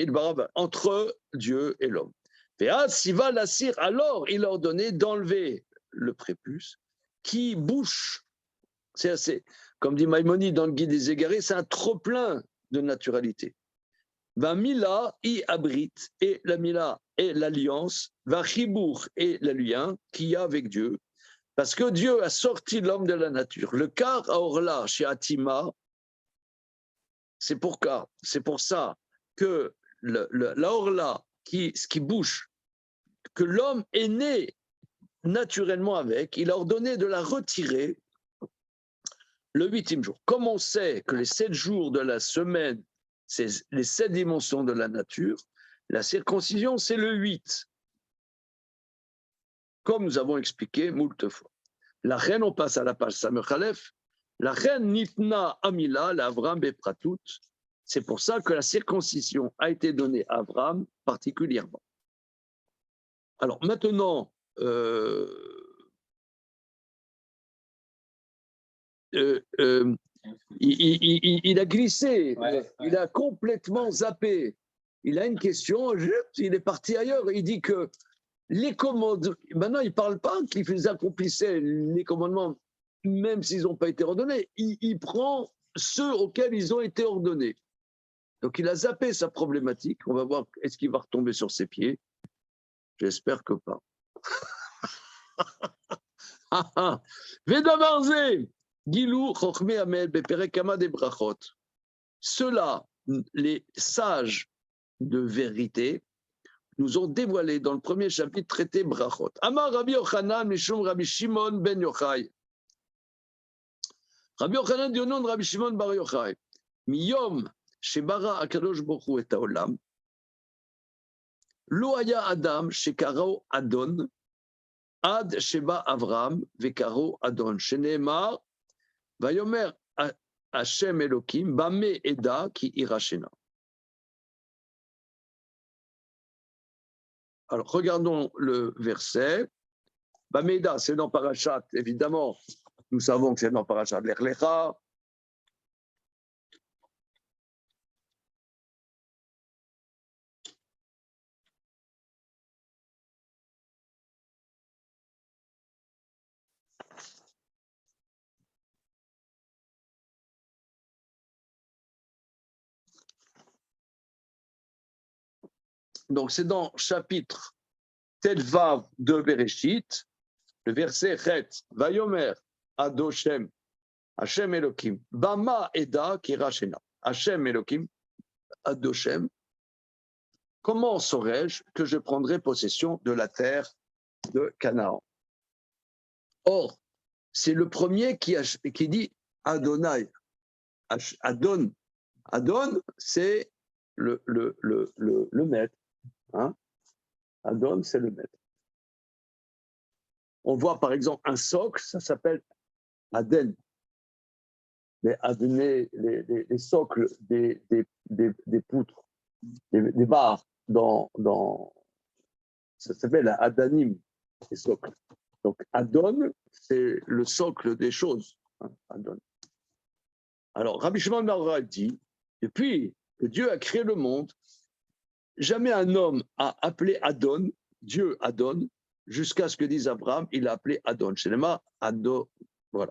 entre Dieu et l'homme. Alors il a ordonné d'enlever le prépuce qui bouche. C'est assez, comme dit Maïmonide dans le Guide des Égarés, c'est un trop-plein de naturalité. Va mila i abrit, et la mila est l'alliance, va chibour et le lien qu'il y a avec Dieu, parce que Dieu a sorti l'homme de la nature. Le car aorla chez Atima, c'est pour ça que la orla, ce qui bouge, que l'homme est né naturellement avec, il a ordonné de la retirer le 8e jour. Comme on sait que les 7 jours de la semaine, c'est les 7 dimensions de la nature, la circoncision, c'est le 8. Comme nous avons expliqué moult fois. La reine, on passe à la page Samechalef, la reine Nitna Amila, l'Avram Bepratout, c'est pour ça que la circoncision a été donnée à Avram particulièrement. Alors maintenant, il a glissé, il a complètement zappé. Il a une question, il est parti ailleurs. Il dit que les commandements, maintenant il ne parle pas qu'ils accomplissaient les commandements, même s'ils n'ont pas été ordonnés. Il prend ceux auxquels ils ont été ordonnés. Donc il a zappé sa problématique. On va voir, est-ce qu'il va retomber sur ses pieds? J'espère que pas. Vedavarze, Gilou, Chochmé Amel, Beperekama des Brachot. Ceux-là, les sages de vérité, nous ont dévoilé dans le premier chapitre traité Brachot. Amar Rabbi Yochanan, Mishum Rabbi Shimon ben Yochai. Rabbi Yochanan dit au nom de Rabbi Shimon bar Yochai. Miyom Shebara Akadosh Baruch Hu et Haolam. Lo haya Adam Shekaro Adon. Ad Sheba Avram Vekaro Adon. Sheneemar Vayomer Hashem Elokim Bame Eda Ki Irashena. Alors, regardons le verset. Bameda, c'est dans Parashat, évidemment. Nous savons que c'est dans Parashat Lech Lecha. Donc, c'est dans chapitre Tel Vav de Bereshit, le verset Chet, Vayomer, Adoshem, Hashem Elokim, Bama Eda Kirashena, Hashem Elokim, Adoshem, comment saurais-je que je prendrai possession de la terre de Canaan? Or, c'est le premier qui dit Adonai, Adon. Adon, c'est le maître. Hein? Adon, c'est le maître. On voit par exemple un socle, ça s'appelle Aden. Les socles des poutres, des barres, ça s'appelle Adanim, les socles. Donc Adon, c'est le socle des choses. Hein, Adon. Alors Rabbi Shimon bar Yochai dit, depuis que Dieu a créé le monde, jamais un homme a appelé Adon, Dieu Adon, jusqu'à ce que dise Abraham, il a appelé Adon. Shelema, Adon, voilà.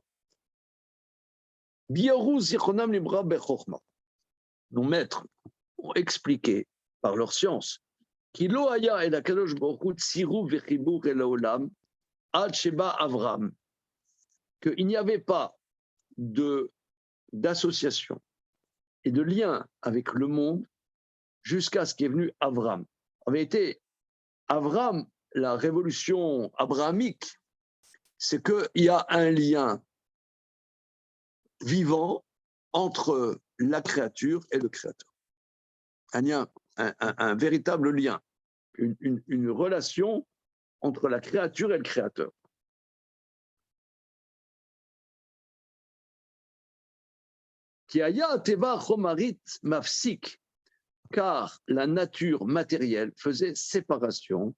Nos maîtres ont expliqué par leur science qu'il n'y avait pas d'association et de lien avec le monde jusqu'à ce qu'est venu Avram. En vérité, Avram, la révolution abrahamique, c'est qu'il y a un lien vivant entre la créature et le créateur. Un lien, un véritable lien, une relation entre la créature et le créateur. Kiaya teva chomarit mafsik, car la nature matérielle faisait séparation,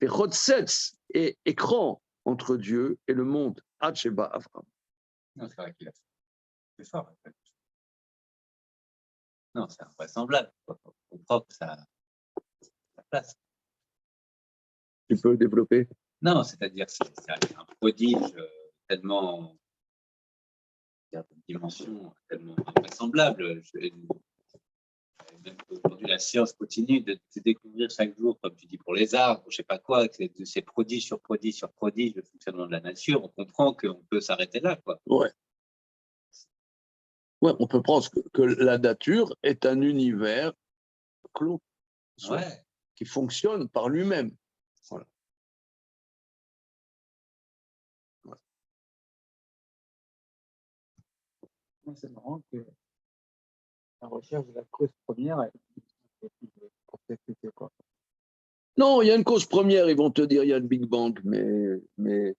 et écran entre Dieu et le monde. Hacheba Avram. Non, c'est vrai qu'il a fait. C'est fort. En fait. Non, c'est invraisemblable. On comprend que ça place. Tu peux développer? Non, c'est-à-dire que c'est un prodige tellement, d'une dimension tellement invraisemblable. Même aujourd'hui, la science continue de découvrir chaque jour, comme tu dis, pour les arbres, je ne sais pas quoi, que c'est prodige sur prodige sur prodige, le fonctionnement de la nature. On comprend qu'on peut s'arrêter là, quoi. Ouais. Ouais, on peut penser que la nature est un univers clos, Ouais. qui fonctionne par lui-même. Voilà. Ouais. C'est marrant que la recherche de la cause première est complexité, quoi. Non, il y a une cause première, ils vont te dire il y a le Big Bang, mais Mais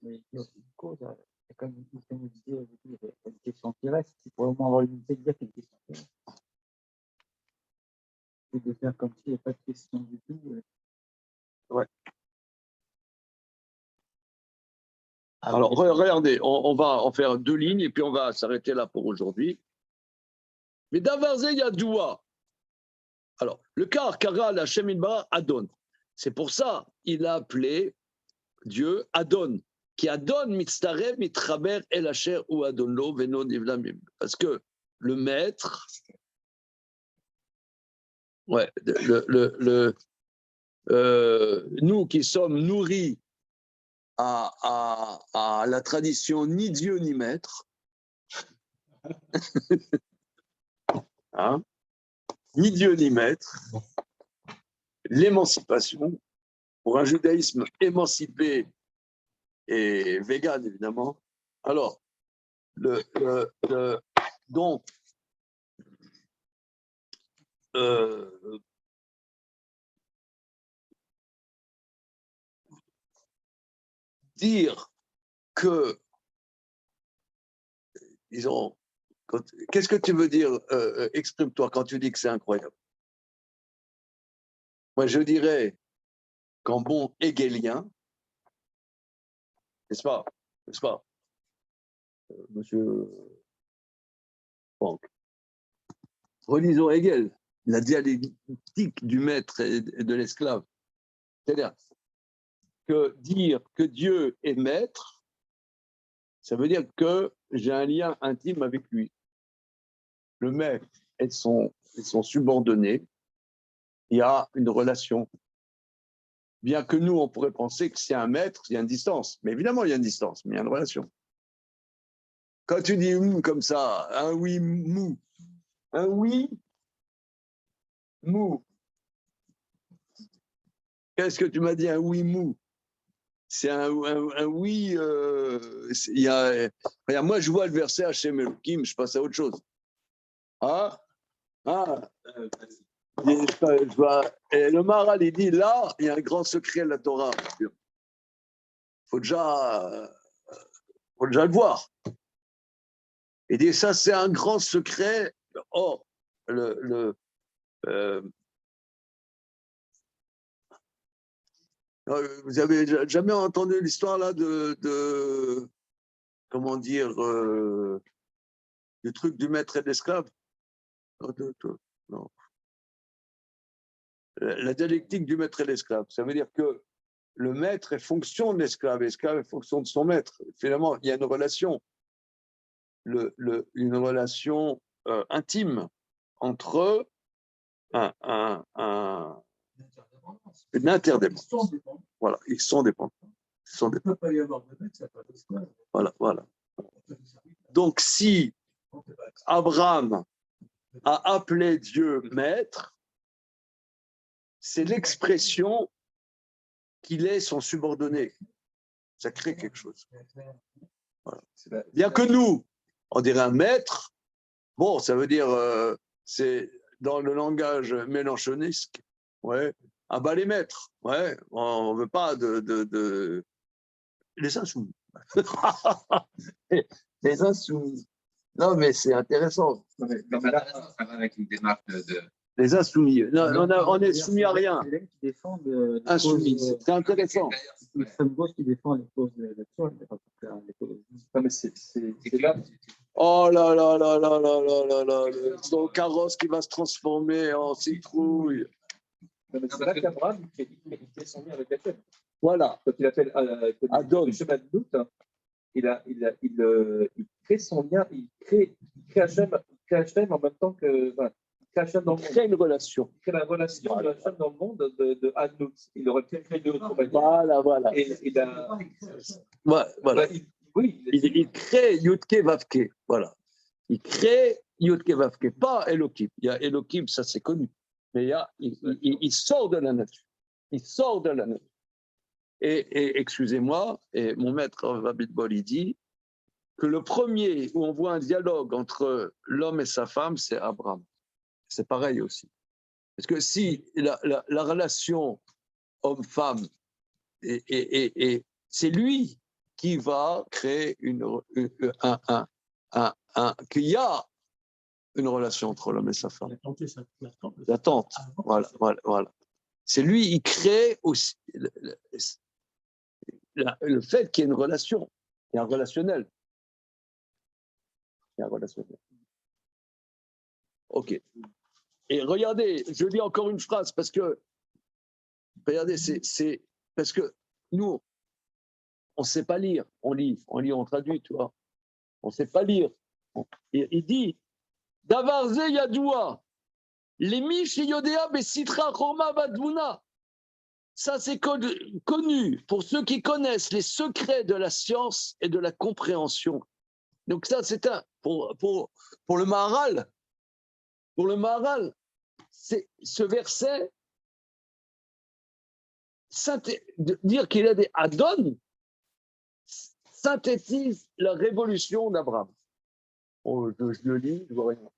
il y a aussi une cause, comme vous disiez, il y a une question qui reste. Il faut au moins avoir l'unité de dire qu'il y a une question qui reste. Et de faire comme s'il n'y avait pas de question du tout. ouais. Alors, regardez, on va en faire 2 lignes et puis on va s'arrêter là pour aujourd'hui. Mais Davarze Yadoua. Alors, le car Karal Hashem Idbar Adon. C'est pour ça qu'il a appelé Dieu Adon, qui Adon mitztarev mitraber el asher ou Adonlo veno divlamim. Parce que le maître, ouais, nous qui sommes nourris à la tradition ni Dieu ni maître, hein, ni Dieu ni maître, l'émancipation, pour un judaïsme émancipé et vegan évidemment. Alors, donc, dire que, disons, qu'est-ce que tu veux dire, exprime-toi quand tu dis que c'est incroyable. Moi, je dirais qu'en bon hegelien, N'est-ce pas? N'est-ce pas, monsieur Franck? Relisons Hegel, la dialectique du maître et de l'esclave. C'est-à-dire que dire que Dieu est maître, ça veut dire que j'ai un lien intime avec lui. Le maître et son subordonné, il y a une relation. Bien que nous, on pourrait penser que c'est un maître, il y a une distance. Mais évidemment, il y a une distance, mais il y a une relation. Quand tu dis comme ça, un oui mou, un oui mou. Qu'est-ce que tu m'as dit, un oui mou? C'est un oui. Regarde, moi, je vois le verset Hachem Elohim, je passe à autre chose. Ah, et le Maharal, il dit là, il y a un grand secret à la Torah. Il faut déjà le voir. Il dit ça, c'est un grand secret. Oh, vous avez jamais entendu l'histoire là de comment dire, du truc du maître et de l'esclave? Non. La dialectique du maître et de l'esclave, ça veut dire que le maître est fonction de l'esclave, l'esclave est fonction de son maître. Finalement, il y a une relation, une relation intime entre eux, une interdépendance. Voilà, ils sont dépendants. Il ne peut pas y avoir de maître, ça pas d'esclave. Voilà. Donc, si Abraham a appelé Dieu maître, c'est l'expression qu'il est son subordonné. Ça crée quelque chose. Voilà. Bien que nous, on dirait un maître, bon, ça veut dire, c'est dans le langage mélanchoniste, ouais, ah bah les maîtres, ouais, on ne veut pas de les insoumis. Les insoumis. Non, mais c'est intéressant. Non, mais là, ça va avec une démarche de... Les insoumis. Non, on est soumis à rien. Qui défendent Insoumis, c'est intéressant. L'extrême gauche qui défend les causes de l'électoral. Non, mais c'est clair. Oh là là là là là là là là, son carrosse qui va se transformer en citrouille. C'est là qu'Abraham il fait son lien avec Hachem. Voilà. Quand il appelle Adon. le chemin de doute, il crée son lien, il crée Hachem en même temps que. Enfin, il crée une relation. Il crée la relation de Hachem dans le monde de Adnout. Il aurait pu créer de l'autre manière. Voilà. Voilà. Il crée Yudke Vavke. Voilà. Il crée Yudke Vavke. Pas Elohim. Il y a Elohim, ça c'est connu. Mais il sort de la nature. Il sort de la nature. Et excusez-moi, et mon maître Rabbi-Bol, il dit que le premier où on voit un dialogue entre l'homme et sa femme, c'est Abraham. C'est pareil aussi. Parce que si la relation homme-femme, c'est lui qui va créer qu'il y a une relation entre l'homme et sa femme. L'attente. Voilà. C'est lui, il crée aussi le fait qu'il y ait une relation. Il y a un relationnel. OK. Et regardez, je lis encore une phrase parce que, regardez, c'est parce que nous, on ne sait pas lire. On lit, on traduit, tu vois. On ne sait pas lire. Il dit, Davarze Yadoua, les Mish Yodea Besitra Chorma Badvuna. Ça, c'est connu pour ceux qui connaissent les secrets de la science et de la compréhension. Donc ça, c'est pour le Maharal. Pour le Maharal, ce verset, dire qu'il a des Adon, synthétise la révolution d'Abraham. Oh, je le lis, je vois rien.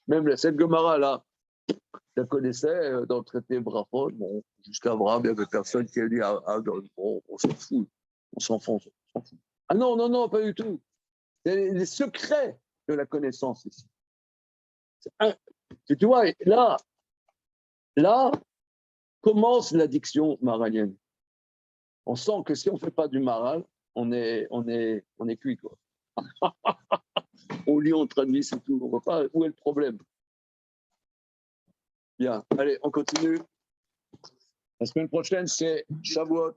Même cette Gemara là, je la connaissais dans le traité Brachot. Bon, jusqu'à Abraham, il n'y avait personne qui a dit Adon. Bon, on s'en fout, on s'enfonce. Ah non, pas du tout. C'est les secrets de la connaissance ici. Tu vois, là commence l'addiction maralienne. On sent que si on ne fait pas du Maharal, on est cuit, quoi. Au lit, on traduit, c'est tout. On voit pas où est le problème. Bien, allez, on continue. La semaine prochaine, c'est Shavuot.